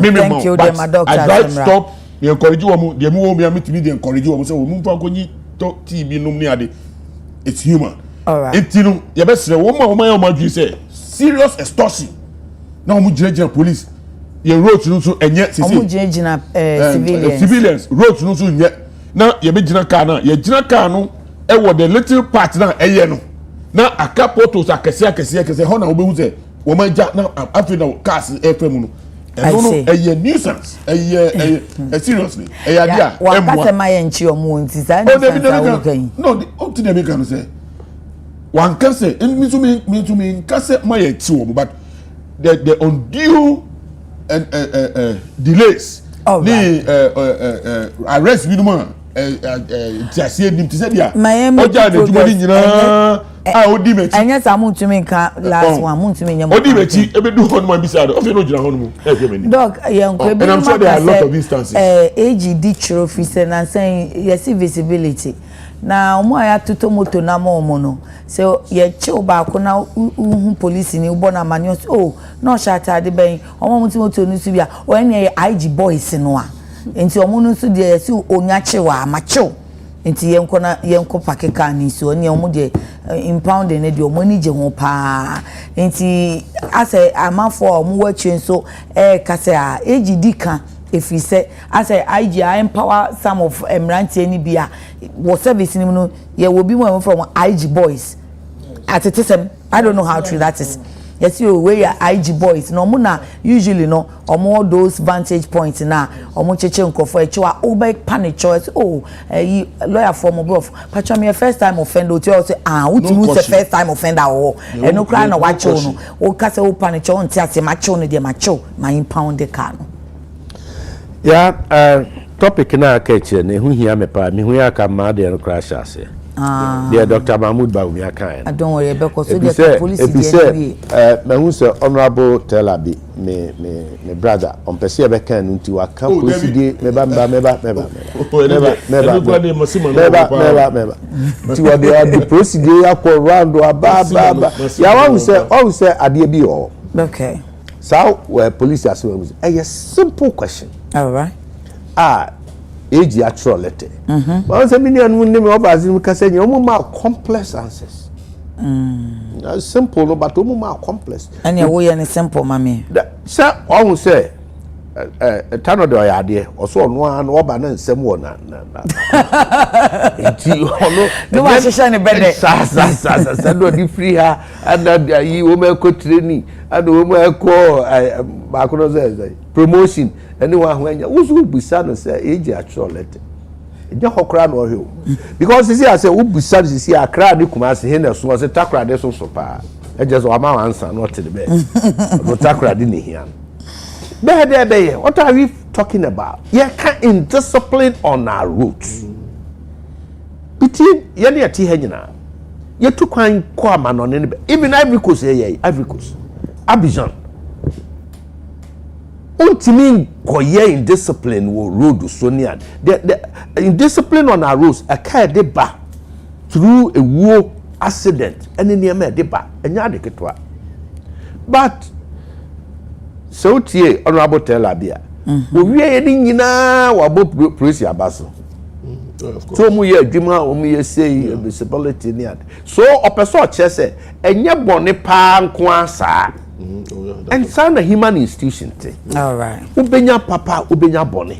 thank you them my doctor I drive stop me encourage you they me meet me they encourage you say we mfa konyi to TV no me ade it's human. All right. It you know you best say woman say serious extortion. Now we judge police. Your roads no so enye civilians roads no so enye. Now you be jina car na you jina car no e wo the little part na eye no. Now aka photos akese ho na obehu say woman ja na afi na cars FM no. No eye nuisance eye seriously eye dia wa kase maye nchi omo nti sa no up to them can say one can say me to me can say maye nchi omo but the undue and delays arrest minimum tiasie nim ti se dia oja de jumoni nyina odi mechi anya sa muntumi nka last one muntumi nyam odi mechi ebedu hono ma bisado ofe no jira hono mu me dog yanko ebi and I'm sure there are a lot of instances AGD trophy say na saying yes visibility na omo aya toto moto na mo no so ye chill back na police ni ubo na manyo no shata de ben omo moto no su bia o ene IG boys no a enti omo no su de si onya chiwa amacho enti yenko pakeka ni so ne omo de impound ne de omo ni je ho pa enti ase amafo omo wachi so kase a AGD kan if we say as I empower some of Emranti any bia what service no ye will be one from IG boys at it is I don't know how true that is. Yes, you where your IG boys no muna usually no or more those vantage points na or mo cheche nkofo e chiwa obe panic choice lawyer form of patcha me first time offender to say who the first time offender or e no cry na watch no o ka say o panic cho nti ase macho no de macho my impound the car no. Yeah, topic na catch ne hu hia me pa me hu ya ka ma de no crash ase. Dear Dr. Mahmoud Baumi akan. I don't worry because the police me hu say honorable Telabi me brother on pese be kan nti wa kan police dey meba nti wa dey police dey akọ round aba ya wa say ade bi o. Okay. So where police as well a simple question. All right. Age actual letter. But say many and name of as you can say you more complex answers. Simple but more complex. And you way any simple mommy. Sir, I will say tano de oyade oso no an oba na nsem wo na enti ono no wa hyehyɛ ne bede sa do di free ha and yi wo ma ko training and wo ma ko ba ko no say promotion anyone ho anya wo so busa no say age actual letter enya hokra no ohwe because see I say wo busa see akra de kuma se he na so say takra de so pa eje so ama answer not the best no takra de ne hia what are we talking about? Yeah, can indiscipline on our roots. Between yani ati henyina. You took kwan kwa manon even Ivory Coast Ivory Coast. Abidjan. Ultimate koye indiscipline wo road so near. The indiscipline on our roads a car de ba through a war accident and in the de ba enya de ketwa. But so tie honorable teller bia we ye ni nyina wa bo police abaso so mu ye adwuma o mu ye say visibility ni ad so opeso chese enye bone pa nko asa and sana human institution te all right ubenya papa ubenya bone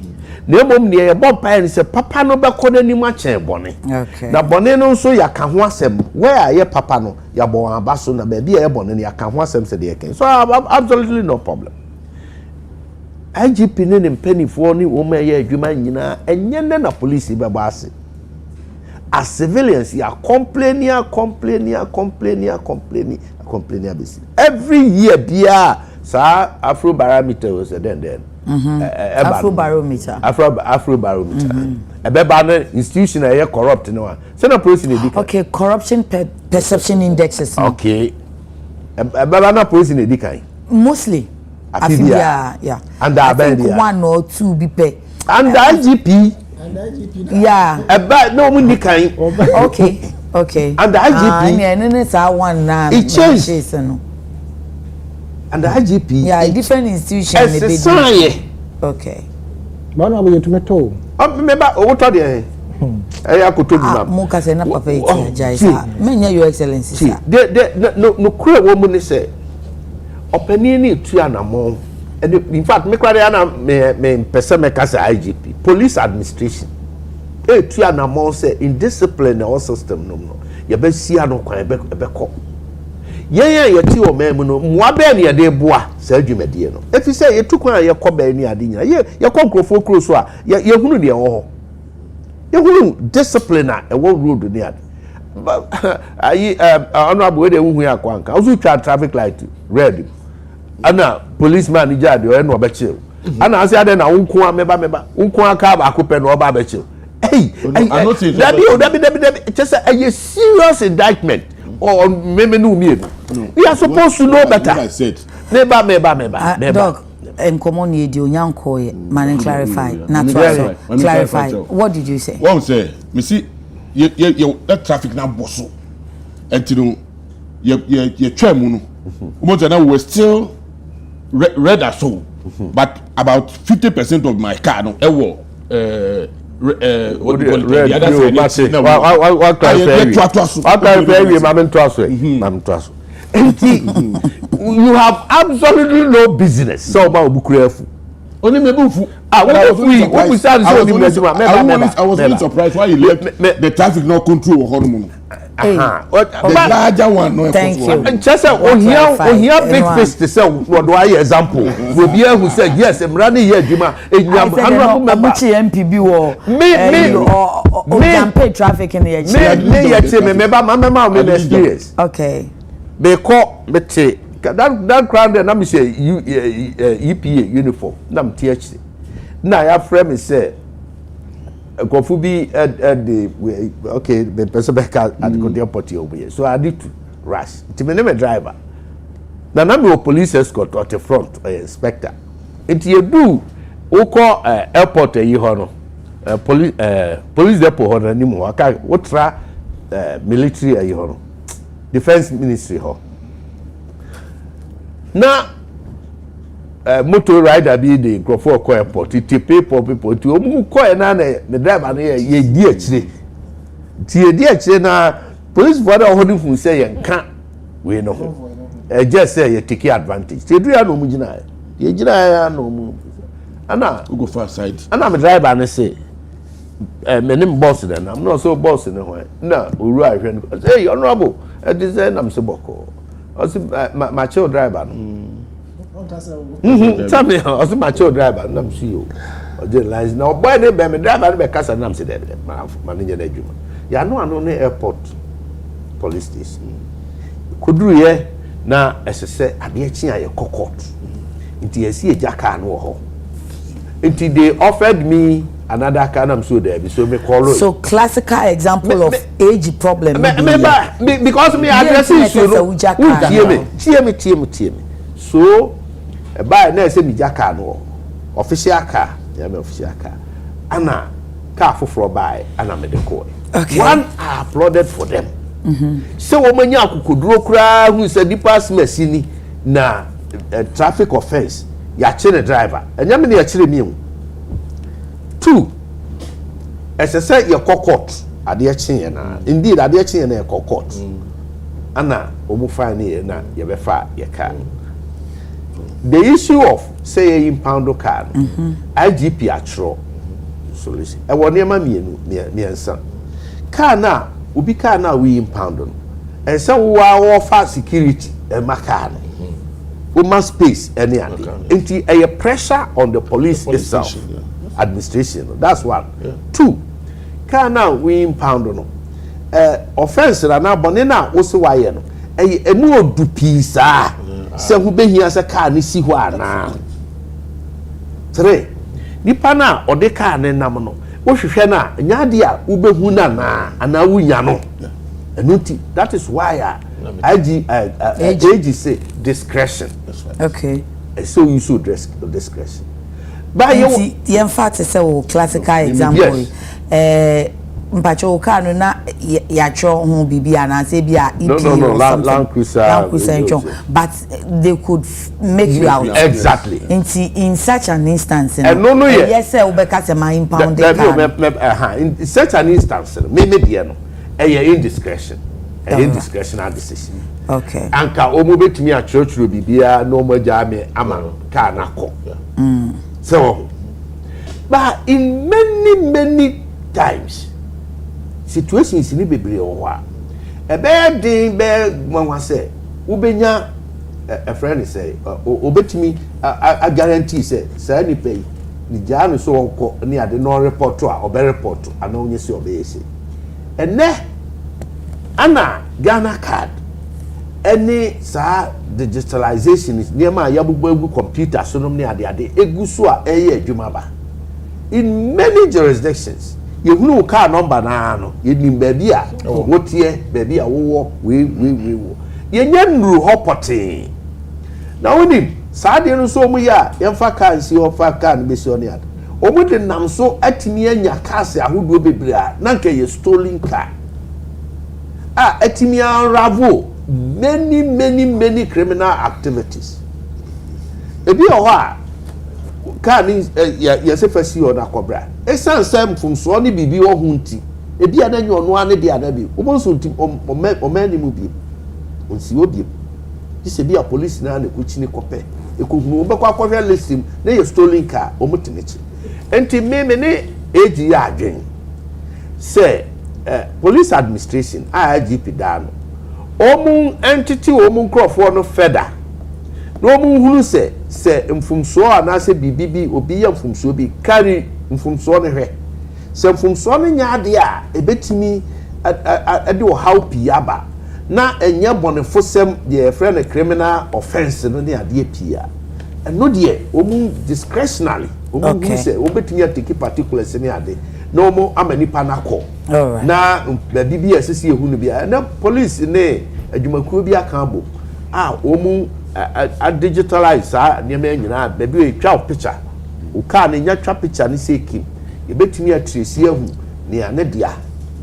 na emom ne ye bon pa ni se papa no be ko nanim a chen bone okay na bone no so ya ka ho asem where ye papa no ya bon abaso na ba bia ye bone ne ya ka ho asem se de ye ken so absolutely no problem. IGP ne mpanifo ni wo ma ye adwuma nyina enye ne na police be ba ase as civilians ya complaining besi every year bia sa afro barometer was then afro barometer ebeba na institution e corrupt no one say na police ne dika okay corruption perception indexes okay ebeba na police ne dika mostly Afibia, yeah. And I think 1 or 2 be pay. And the IGP. Yeah. About no money kind. Okay. And the IGP. It changed. And the IGP. Yeah, different institutions. Okay. But now we to metal. Remember what are they? I could tell you. Moka say na papa eti Jaisa. Menya your excellency sir. No cruel woman say openini tu anamon and in fact me kware na me person me kasa IGP police administration tu anamon say indiscipline our system no ye be sia no kwan be ko ye ti o mem no moa be ne ye de boa sa adwumade no efi say ye tu kwan ye ko ba ni ade nya ye ko nkrofo kro so a ye hunu de wo ho ye hunu discipline a e wo road ni ade ayi honorable we de hu ya kwanka ozu twa traffic light red ana policeman ni jade o no be chill ana ase ade na unko ameba unko aka ba akopɛ no oba be chill hey that just a serious indictment or maybe no me we are supposed to know better I said meba dog en common ye di onyanko ye man clarify natural clarify what did you say what say me see that traffic na boso entino ye twam no almost now we still red as so but about 50% of my car no what do you call it you have absolutely no business so about bukurefu only mebufu I was really surprised why he left the traffic no control hormone the larger one no thank you just here big fist to say what do I example will be who said yes I'm running here Juma Abuchi MPB me campaign traffic in the me experience okay they call me that crowd there na me say EPA uniform na me THC na ya frame me say kofu bi okay the person back at the airport over so I need to rush it me name driver na me police escort at the front inspector it you do o call airport yi ho no police depot ho na ni mo aka wo tra military yi ho no defense ministry ho na motor rider bi dey go for airport it pay for people to omu ko na the driver na ye di akire ti ye di akire na police for the holding fun say ye nka we no just say ye take advantage ti do ya no mu gina ye gina ya no mu ana we go far side ana me driver ne say me nim boss then I'm not so boss ne ho na oru ahwe no hey honorable design am se boko o si my chill driver no tell me o si my chill driver na am see o o dey lines na boy ne be me driver ne be kasa na am se dey ma ne nya na adwuma ya no ano ne airport police station koduru ye na esese ade chi aye court nti yesi ejaka no ho nti they offered me another car I'm so there so me call so classical example of age problem because me address issue no tie me so buy na say me jaka no official car ya me official car ana car for buy ana me de call one I applauded for them so wo manya akokoduro kura hu say deepest machine na traffic offense ya chene driver enya me na ya chire mi. Two, as I said, your court at the action, indeed, at the action, your court. Anna, Omufani, na Yabefa, your car. The issue of say impound card, IGP atro, so listen. I want near my me son. Car now, Ubi car now we impound, and some who are fast security and Macan. Woman space any anti a pressure on the police itself. Administration, that's one. Two, car now we impound no offense na na bonena wo se waye no enu odu pisa se hu behia se car ni si ho ana. Three, nipa na ode car ne nam no wo hwehwe na nya de a wo behu na na ana wunya no enu ti that is why AG say discretion. Okay, so you should discretion. But the emphasis is classical example. Mpacho kanu na yacho hu bibi anase bia no Land Cruiser, but they could make you out exactly in such an instance no yes sir ubeka se ma impound in such an instance maybe there no indiscretion indiscretional decision. Okay, anka omo betumi a church bibia no mo jame ama ka na ko so but in many times situations ni bebre o wa e be din be mo say ubenya a friend say obetimi a guarantee say ni pay ni janu so wonko ni ade no report a obe report ana onye si obe yesi ene ana Ghana card any sa digitalization is near my yabubu computer so no ni ade egu so a eye adwuma ba in many jurisdictions you know car number na no you nim baby a wotie baby a wo we yenye nru hopote na woni sa de no so mu ya yemfa car nsi ofa car no besi oni ade omu de nam so atimi anya cars ahodo bebre a na nka ye stolen car atimi unravel many criminal activities. Ebi owa ka ni ya se fasi o na kobra. Esan sam fum so ni bibi o hunti. Ebi adanyo no ane de adabi. Omonso nti o mani mu bi. Onsi obi. Dise bi a police na na kuchi ni kope. Ekohunu obekwa kwahwe listim na ye stolen car omutinechi. Enti me ne eji ya adwen. Say police administration IGP dano omun entity omun crofo no feda no omun hunu se mfumso anase bibibi obi ya mfumso bi carry mfumso ne hwe se mfumso ne nyaade a ebetimi ade o how piaba na enye bonefosem de friend criminal offense no ne ade pia no de omun discretionally omun hunu se obetimi atake particulars ne ade no mo amani panako na bibi asisi ehunu bia na police ne adwumakuo bi akanbo omu a digitalize niam nyina baby we twa picture o car ne nya twa picture ne seki e betumi atresi ahu ne ane dia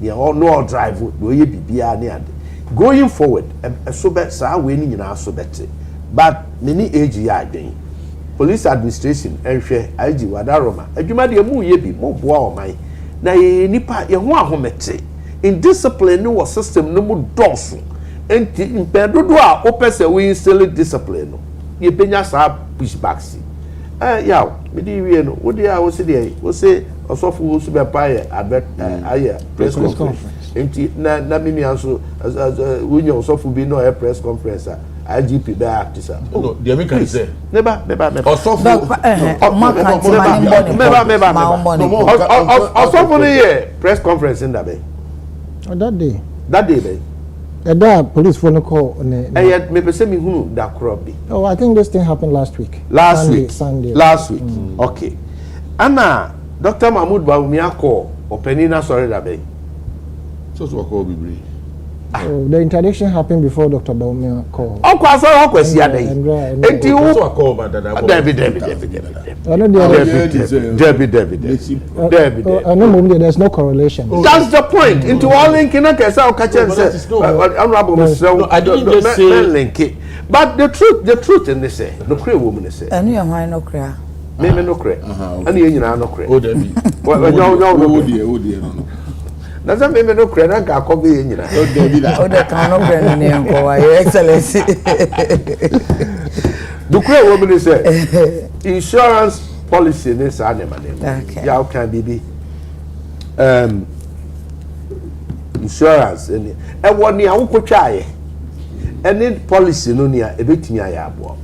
ne no drive do ye bibia ne ade going forward so be sa we ni nyina so bete but many age ya adwen police administration enhwe agi wadaroma adwuma de mu ye bi mo boa o man na nipa ye ho ahomete in discipline no system no mu doso enti impedodo a opese we instill discipline no ye benya sa pushbacks yaw me di wie no wo dey a wo se dey wo se osofo wo su be pa ye abet aye press conference enti na me nua so wo nya osofo bi no press conference IGP be act sir no the American say never osofo osofo ni ye press conference in that be that day be the police phone call me pese me hunu da krobi. Oh, I think this thing happened last week. Sunday. Last week. Okay. Anna Dr. Mahmoud Bawumia call openina sorry that be. So call be. Oh, the interdiction happened before Dr. Bawumia called. Oh, kwasa o kwesi ade. Enti wo so call ba dada. David. There's no correlation. That's the point. Into all linking na kesa o kache say. Honorable Mr. No, I didn't just say link it. But the truth in this say. No clear woman say. Enu ya hwan no clear. Me no clear. Ani nyina no clear. O David. No. No. Na za me no clear na ka akobe nyina. O David. O de kan no clear ni enko wa your excellency. The clear woman say insurance policy in this animal. Okay. Yeah, can be insurance and one year who try any policy no near a bit near ya boy.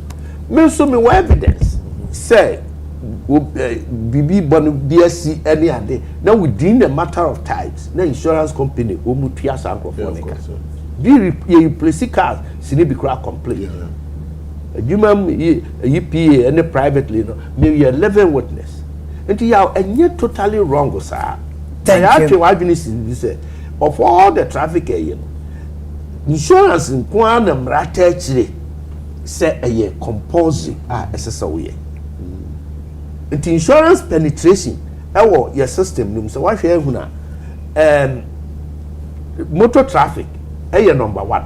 Me so me evidence say BB Bonu BSC any day. Now within a matter of times, the insurance company will mutia sanko for you replace cars, be crack complete. You PA any privately no maybe a 11 witness. And you are and you're totally wrong, sir. Thank you. Of all the traffic insurance in Kwana Mrata say a year compulsory SSOE. And insurance penetration, your system, so why share motor traffic, number one.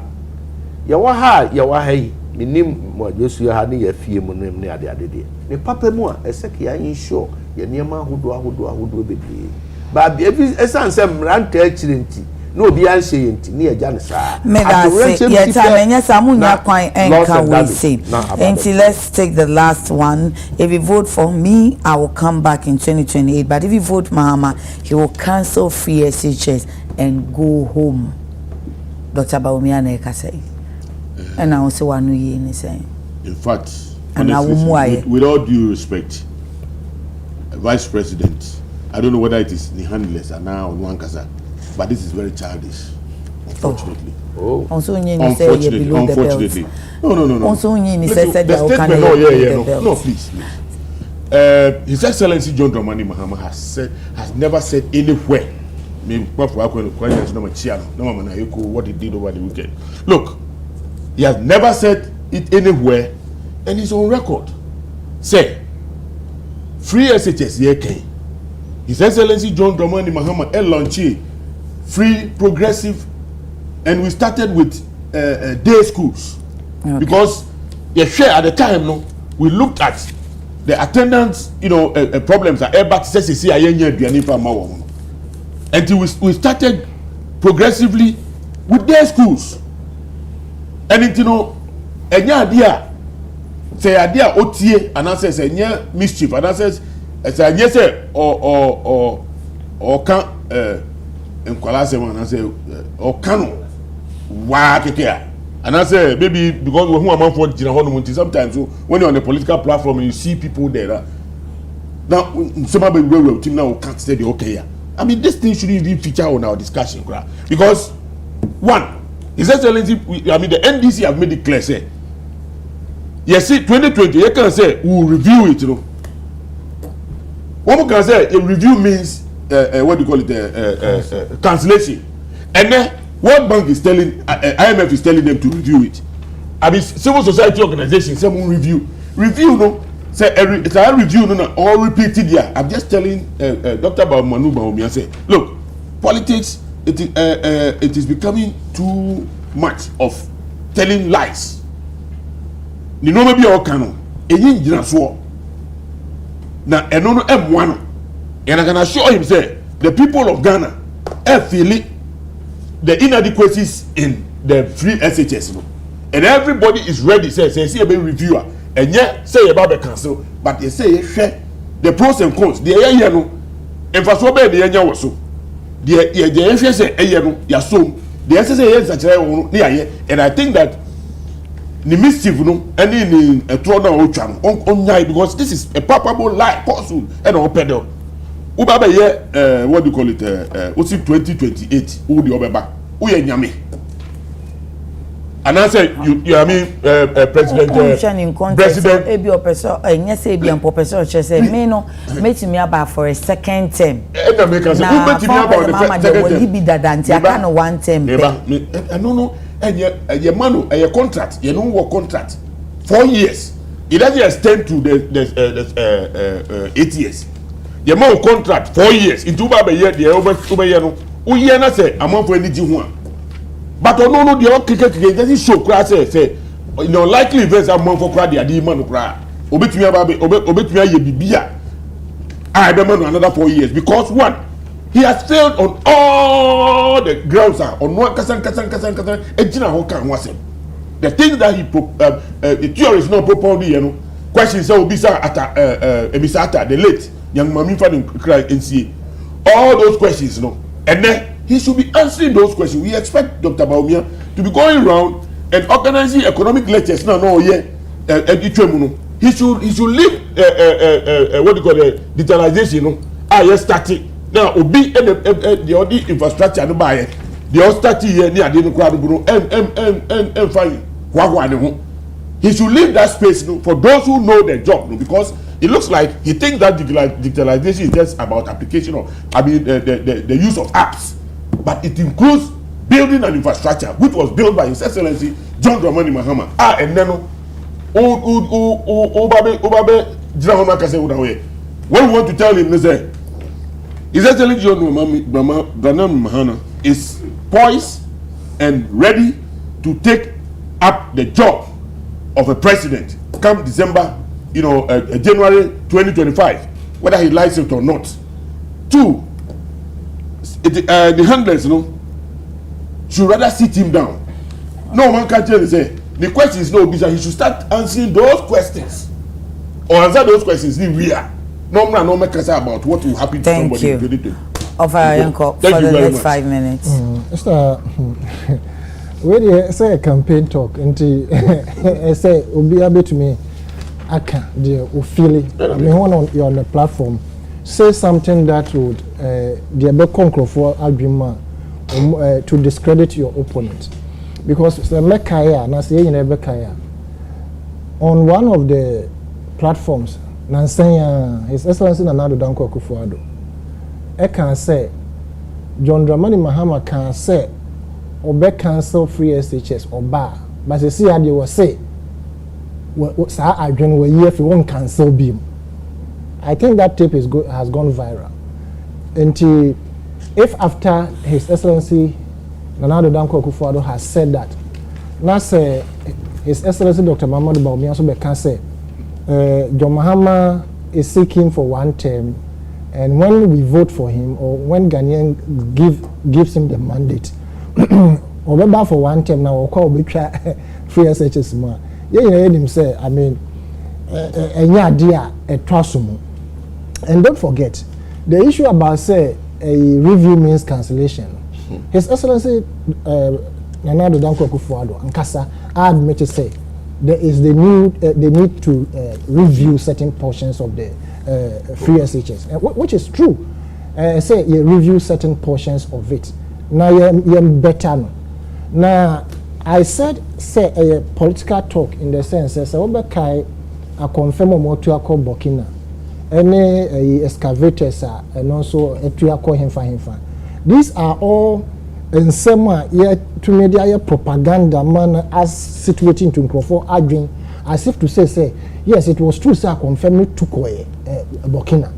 Yawaha, minim mo Yesu ha ne ya fie mu nem ne ade ne papa mu a eseke ya insure ye niam ahodo bebre ba bi esan se mranta akire nti na obi an hye nti ne ya ne saa until let's take the last one. If you vote for me, I will come back in 2028, but if you vote Mahama, he will cancel free SHS and go home. Dr. Bawumia Neka say. And I also want to hear anything. In fact, honestly, with all due respect, Vice President, I don't know whether it is handless or now one kasa, but this is very childish, unfortunately. Oh. Unfortunately. No. Also, No, please. His Excellency John Dramani Mahama has never said anywhere. What he did over the weekend. Look. He has never said it anywhere, and it's on record. Say, free SHS here. His Excellency John Dramani Mahama launched free, progressive, and we started with day schools. Okay. Because at the time, no, we looked at the attendance, problems that everybody says until we started progressively with day schools. And enya idea say idea otie and answer say enya mischief and answer say yes or can enkwala say man answer or can wa keke and answer maybe because who am for jina hono sometimes when you're on a political platform and you see people there now somebody will team now can't say the okay. I mean this thing shouldn't even feature on our discussion because one His Excellency, the NDC have made it clear, say, yes, see, 2020, you can say, we'll review it, What we can say, a review means, what do you call it, cancellation. And then, World Bank is telling, IMF is telling them to review it. I mean, civil society organizations, some will review. Review, no, say, it's a review, no, all repeated here. I'm just telling Dr. Manu Bawumia, say, look, politics, it is becoming too much of telling lies. You know maybe all canon. Eyin jina so. Na eno no M1. And I can assure him say the people of Ghana feel the inadequacies in the free SHS. And everybody is ready say see a reviewer. And yet say about the council, but they say the pros and cons the eye no emfaso be the enya wo so the ehwe say eye no ya so the ese say yen sachire wo ne aye and I think that the mischief no any ni etro na o twa no onyai because this is a palpable lie possible and o pedal uba be ye what do you call it o si 2028 o di obeba o ye nyame. And I say you I mean president president ebi opeso enye say ebi ampopeso say me no metimi aba for a second term and I make say who metimi aba the second term we be dadanti aka no one term no a manu a contract you know what contract 4 years it doesn't extend to the 8 years the man contract 4 years into ba be year the over year no wo year na say amon for any ji ho but no the okay doesn't show crash say you know likely events amon for crash the man crash obetumi aba be obetumi aye bibia I be man another 4 years because one he has failed on all the grounds on one kasan ejina ho kan wasem the things that he the theory is not propounded you know questions say obisa ata emisata the late young mami fan cry NCA all those questions no and then he should be answering those questions. We expect Dr. Baumia to be going around and organizing economic lectures now he should leave what do you call it digitalization yes starting now obi the other infrastructure no buy the all starting here near the crowd and fine he should leave that space for those who know their job because it looks like he thinks that digitalization is just about application of the use of apps, but it includes building an infrastructure which was built by His Excellency John Dramani Mahama and then when we want to tell him they say His Excellency John Dramani Mahama is poised and ready to take up the job of a president come December, January 2025, whether he likes it or not. Two, the handlers, should rather sit him down. No one can tell him say the question is no business. He should start answering those questions or answer those questions in real. No make us about what will happen to somebody in 2020. Of our uncle for the next 5 minutes. When you say a campaign talk, until I say Obi Abe to me, I can dear Ufili. I mean, you're on the platform, say something that would the Abe for argument to discredit your opponent, because the Mekaya, na say in Ebekaya, on one of the platforms, Nansanya, His Excellency Nana Danko Kufuado, I can say John Dramani Mahama can say. Or back cancel free SHS or bar, but you see how they will say, "What's our argument? We here if you won't cancel beam." I think that tape has gone viral. And if after His Excellency Nana Danko Akufo-Addo has said that, now say His Excellency Dr. Mahmoud Bawumia also can say, John Mahama is seeking for one term, and when we vote for him or when Ghanaian gives him the mandate. Or for one term now, or call free SHS more. Yeah, him say, I mean, a trasumu. And don't forget, the issue about say a review means cancellation. His Excellency Nana Danko Akufo-Addo and Kasa admit to say there is the need to review certain portions of the free SHS, which is true. Say you review certain portions of it. Now you're better no. Now I said say a political talk in the sense say Obekai a confirm more to call Burkina any excavators and also a to call himfa. These are all in some to media propaganda man as situating to Nkrofo arguing as if to say yes it was true say confirm it to Burkina.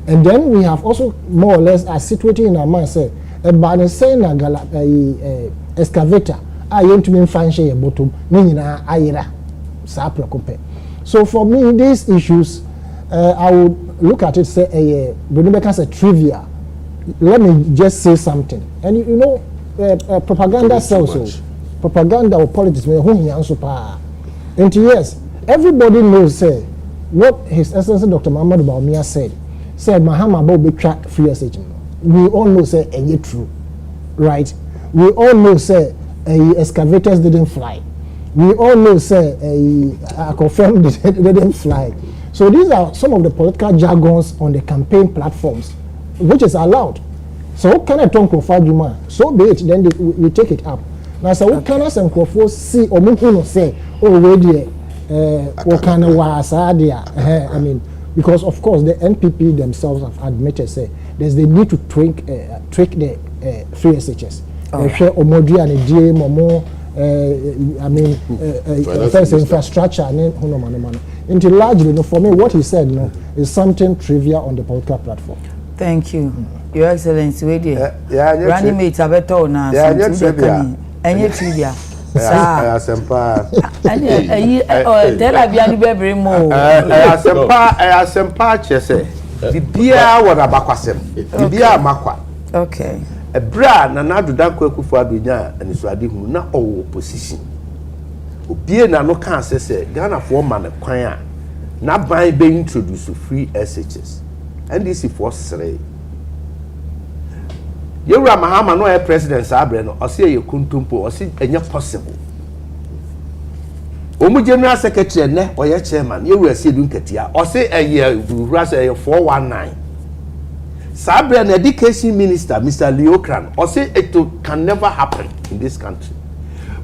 And then we have also more or less as situating in our mind say but say na excavator I want to mean fancy a bottom meaning aira sa preoccupy. So for me these issues I would look at it say a trivia. Let me just say something. And you know propaganda sells propaganda or politics me who answer pa. And yes, everybody knows say what His Excellency Dr. Muhammad Bawumia said Mahama Bo be track free SH. We all know say true, right? We all know say excavators didn't fly. We all know say I confirm they didn't fly. So these are some of the political jargons on the campaign platforms, which is allowed. So what can I talk to Fajuma? So be it, then we take it up. Now, so what can I say? See or Mukuno say, oh, wait, what can I mean, because of course the NPP themselves have admitted say there's the need to trick the free SHS. Omodri and DA Momo. I mean, first infrastructure and into largely, no, for me, what he said, no, is something trivial on the political platform. Thank you, Your Excellency. We did. Running mates are better now. Any trivia. Asempa. Tell I be any baby more. Asempa, chese. Bibia wada bakwasem. Bibia makwa. Okay. Ebra na na doda kwakufu adunya aniswade hu na owo opposition. Obie na no kan sese Ghana for man kwan a na ban be introduce free SHS. NDC for sere. Yewura Mahama no president Sabre no o se ye kuntumpo o se enya possible. Omu general secretary ne o ye chairman Yewura se dun katia o se eye wura se 419. Sabre and education minister Mr. Leo Kran or say it can never happen in this country.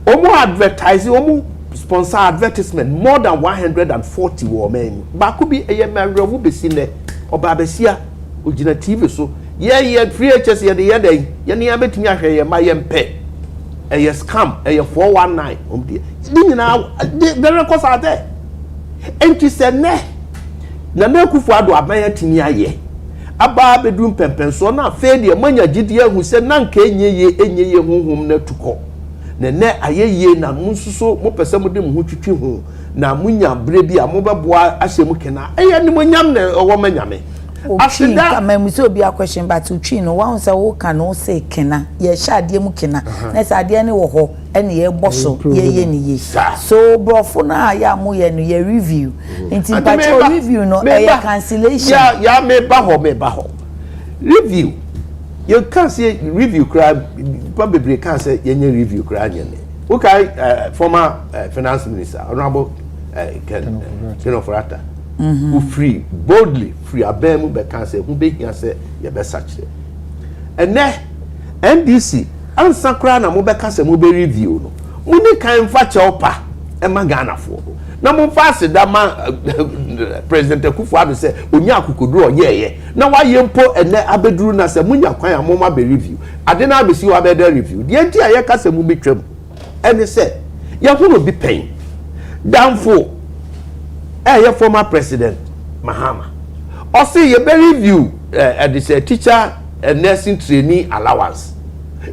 Omo advertising, omo sponsor advertisement more than 140 women. Bakubi a man will be seen there or Babesia Ujina TV so ye free HS ye the other Yanni abet me a my MP a scam a 419 the records are there. And she said ne Nanakufuado abaya tinia ye. Aba bedum pempen so na fe de manya gidie hu se na nka enye ye honhom na tukọ ne ayeye na munsuso mo pese mo de mo twitwi hu na munya bre bi a mo beboa ahye mu kena eye ni mo nyam na owo manyame afida kama mu se obi a question but utwi no wa say wo kan no say kena ye shade mu kena na say ade ne wo ho ene ye boso ye ni ye so brofo na ya mo ye no ye review nti pa review no e cancellation ya me ba ho review you can say review cry probably can say ye review cry nyene okay former finance minister honorable Ken Ofrata who free boldly free abemu be can say who be here say ye be search and NDC ansa kra na mo be ka say mo be review no mo ni kan fa cheopa e ma Ghana fo na mo fa se da ma president Akufo-Addo say onya akokoduro oyeye na wa ye mpo ene abeduru na say munya kwan a mo ma be review ade na be si wa be review de enti aye ka say mo be twam ene say ye ho no be pain downfall your former president Mahama or say you be review this teacher nursing trainee allowance.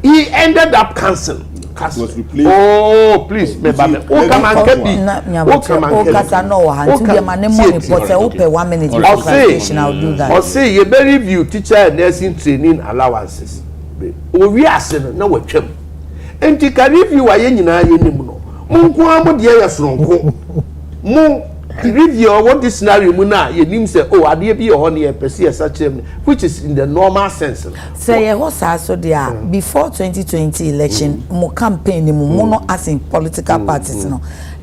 He ended up canceling. Was replaced. Oh, please, me come and get me. I'll do that. Or say you be review teacher nursing training allowances. We are saying no we chem. And you can review aye nyina ye nim no. Munko amode ye soronko. Mu review what this scenario muna ye nim say oh ade bi ho ne pese such which is in the normal sense. Say ye was so there before 2020 election mo campaign mo no as in political parties no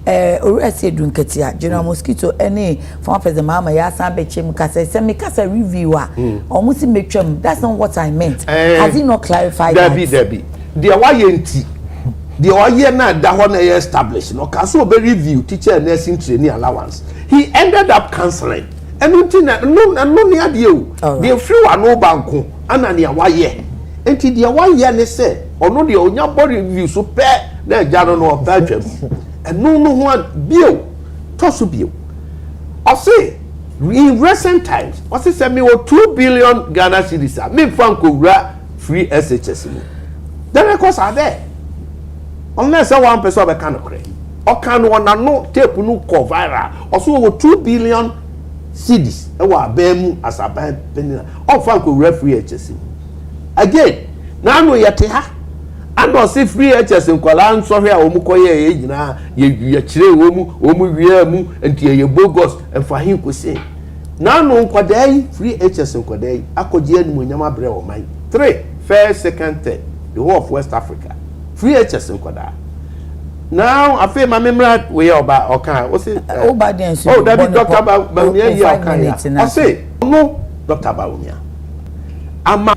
already dunketia General Mosquito any former president Mahama ya san be chem ka say me ka say reviewer almost metwam that's not what I meant. Has he not clarified that? Debbie there why enti the oye na da ho na established no ka so be review teacher nursing training allowance he ended up cancelling enti na no ne ade o the free one no banko ana ne waye enti the waye ne say ono de onya bo review so pe na ja no pa twam eno ho bio to so bio I say in recent times I say me 2 billion Ghana cedis me franco free SHS the records are there. Unless one person be can cry or can one no tape no go viral also over 2 billion cedis e wa bemu as a penny or franco referee HSC again now no yete ha ando se free HS nkwala nsohwe a omukoye ye nyina ye kire omu wie mu enti ye bogus emfa hin kosi na no nkwadai free HS nkwadai akoje animu nyama bre o man 3 first second third the whole of West Africa free HS nkwadai now afi ma memra we oba okan o say oba den so oh that Dr. Bawumia ya okan I say no Dr. Bawumia ama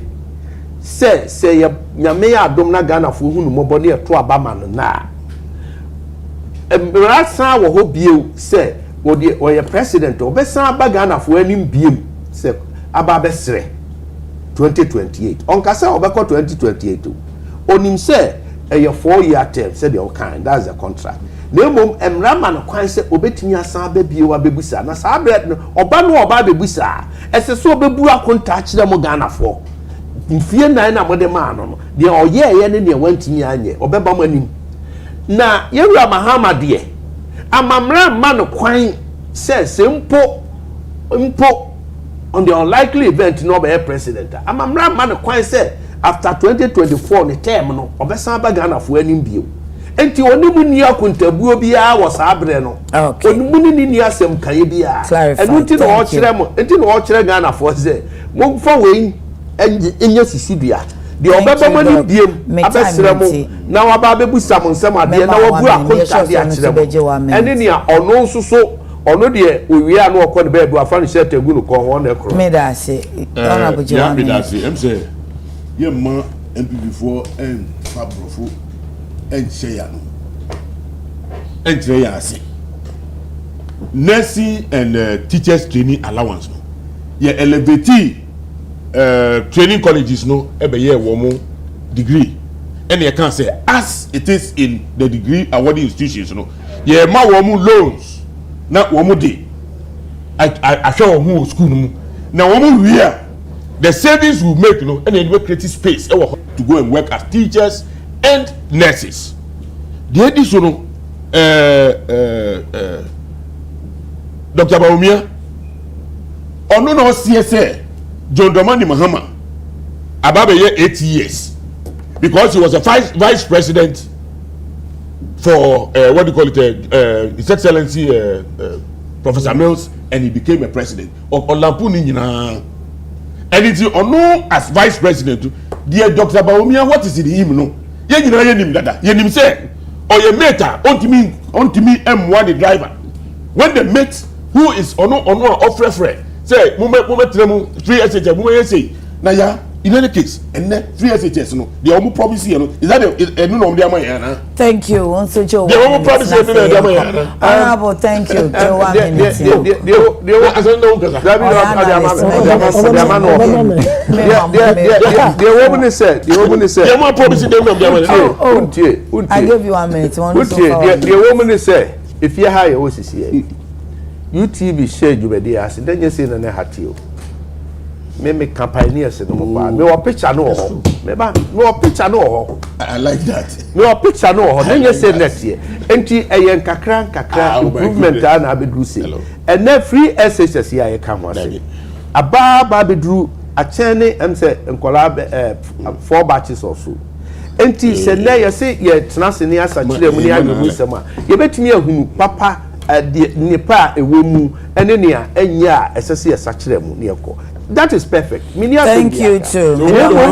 se ya nyame ya adom na Ghana fo hunu mo bone eto abama no na emrasa wo ho bieu se wo de oye president obesan ba Ghana fo anim biem se aba besre 2028 onka se obekọ 2028 onim se a 4-year term said the kind that's the contract nemom emrama no kwan se obetimi asan ba bie wa bebusa na sa bread no oba no oba bebusa ese so obebu akonta kire mo Ghana fo mfie nan na mode ma no de oyeye ne ne wantimi anye obeba manim na yewura Mahama de amamra ma no kwan se mpo on the unlikely event no be president amamra ma no kwan se after 2024 ne term no obesan ba Ghana fo anim bio enti onimu ni akontabuo bia wo sabre no onimu ni asem kaye bia enti no o kire mo enti no o kire Ghana fo ze mo fa we enye sisibia de obeba mani biem abesere mo na waba bebusa mo nsem ade na wabu akonta de akire mo eni ne ono nsoso ono de owie anu okọ de bebu afa no shete gu no ko ho na ekro me da se ona boje wa me da se em say ye ma MPP4 and Fabrofo and Sheyano and Treyasi nursing and teachers training allowance no ye elevate training colleges no ebe ye womo degree and you can say as it is in the degree awarding institutions no ye ma womo loans na womo de I show womo school no na womo wia the savings will make, and then we create space to go and work as teachers and nurses. The additional Dr. Bawumia, or no CSA, John Dramani Mahama, about 8 years, because he was a vice president for what do you call it, His Excellency Professor Mills, and he became a president of Olampuni. And it's no as vice president, dear Dr. Bawumia, what is in him? No, you say, or your mate, on to me, M1 the driver. When the mate who is on offer friend, say, moment, 3 SHS, say, Naya, in any case, and then 3 SHS, no, the only promise here, is that a no no thank you, also Joe. The only promise honorable, thank you, Joe. The woman said, I give you 1 minute. The woman said, if you hire OCCA, UTV share you by the ass, then you say, and I had you. Me campaigner said no more. Me wa picture no ho. Me ba me wa picture no ho. I like that. Me wa picture no ho. Then you say next year. Enti eyen kakra improvement na abedru say. And then free SHS here you come one. Aba bedru a chene am say nkola 4 batches or so. Enti say na you say ye tena se ne asa kire mu ne agu sama. Ye betimi ahunu papa de nipa ewo mu ene ne a enya esese asa kire mu ne ekọ. That is perfect. Thank you too. Thank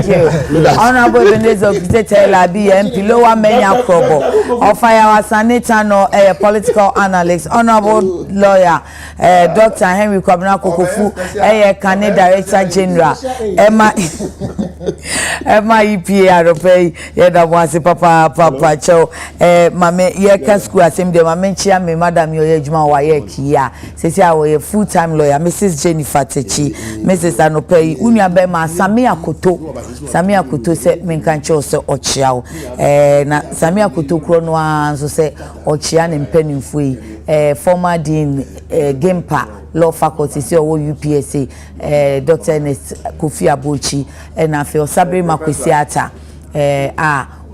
you. Honorable Benedict Okitela BMP Lower Menya Krobo. Ofaya Sanita no political analyst. Honorable lawyer Dr. Henry Kwabena Kokofu Kane Director General. Emma EPA Aropei Yeda Wasi Papa Cho Mame Yeka School Assembly de Mamenchia me Madam Yoyejuma Waye Kia. Sesi a full-time lawyer Mrs. Jennifer Techi, Mrs. Anopei Unia Bema Samia Koto se menkancho se ochiao. Na Samia Koto krono so se ochia ne mpanimfui former dean Gempa Law Faculty se owo UPSA Dr. Ernest Kofi Abochi na fe Osabri Makwesiata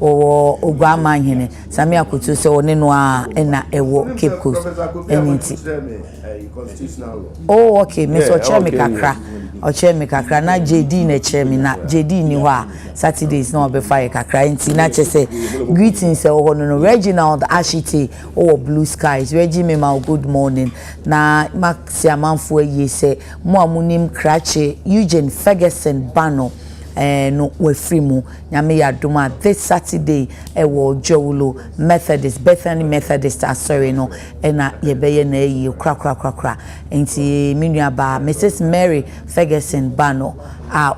o ogwama hene sami akoto se one no a na ewo Cape Coast eniti oh okay me so che me kakra o che me kakra na JD na che me na JD ni ho a Saturdays na obefire kakra enti na che se greetings e ho no Reginald Ashite o Blue Skies Reggie me ma good morning na Maxi amanfo yi se mo amunim krache Eugene Ferguson Bano no we mu nyame ya duma this Saturday wo Jowlo Methodist Bethany Methodist asori no na yebeye na yi kra enti minua ba Mrs Mary Ferguson Bano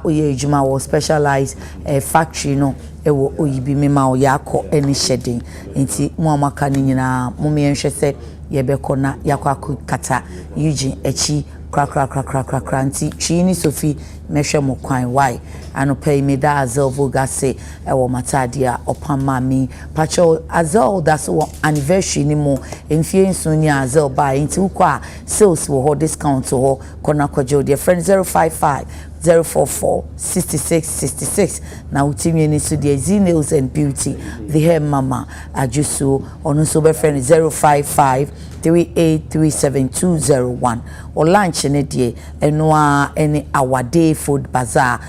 oye ejuma wo specialized factory no ewo oyibi mema o yakọ eni shedding enti mo amaka ni nyina mo me nhwe se yebekọ na yakọ kata Eugene echi kra nti chini Sophie mehwe mo kwan why anopai me da azel voga se e wo matadia opama mi pacho azel da so anniversary ni mo enfie nso ni azel ba nti ukwa sales wo discount ho kona kwajo dear friend 055 044 6666 na utimi ni so the nails and beauty the hair mama ajusu onu so be friend 055 38370201 or lunch ne die enwa ene awade food bazaar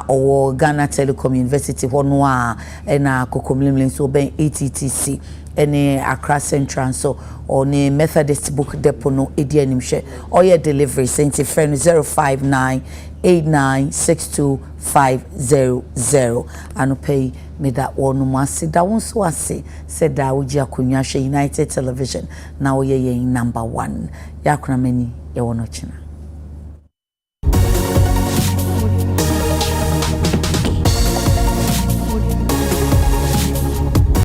or Ghana Telecom University honwa ena kokomlimlim so ben ATTC ene Accra Central so or ne Methodist Book Depot no edi animhwe or your delivery sent friend 059 896250 anopay me that one must da won so ase said da uji akunwa United Television na wo ye number 1 yakuna mani ye wono china.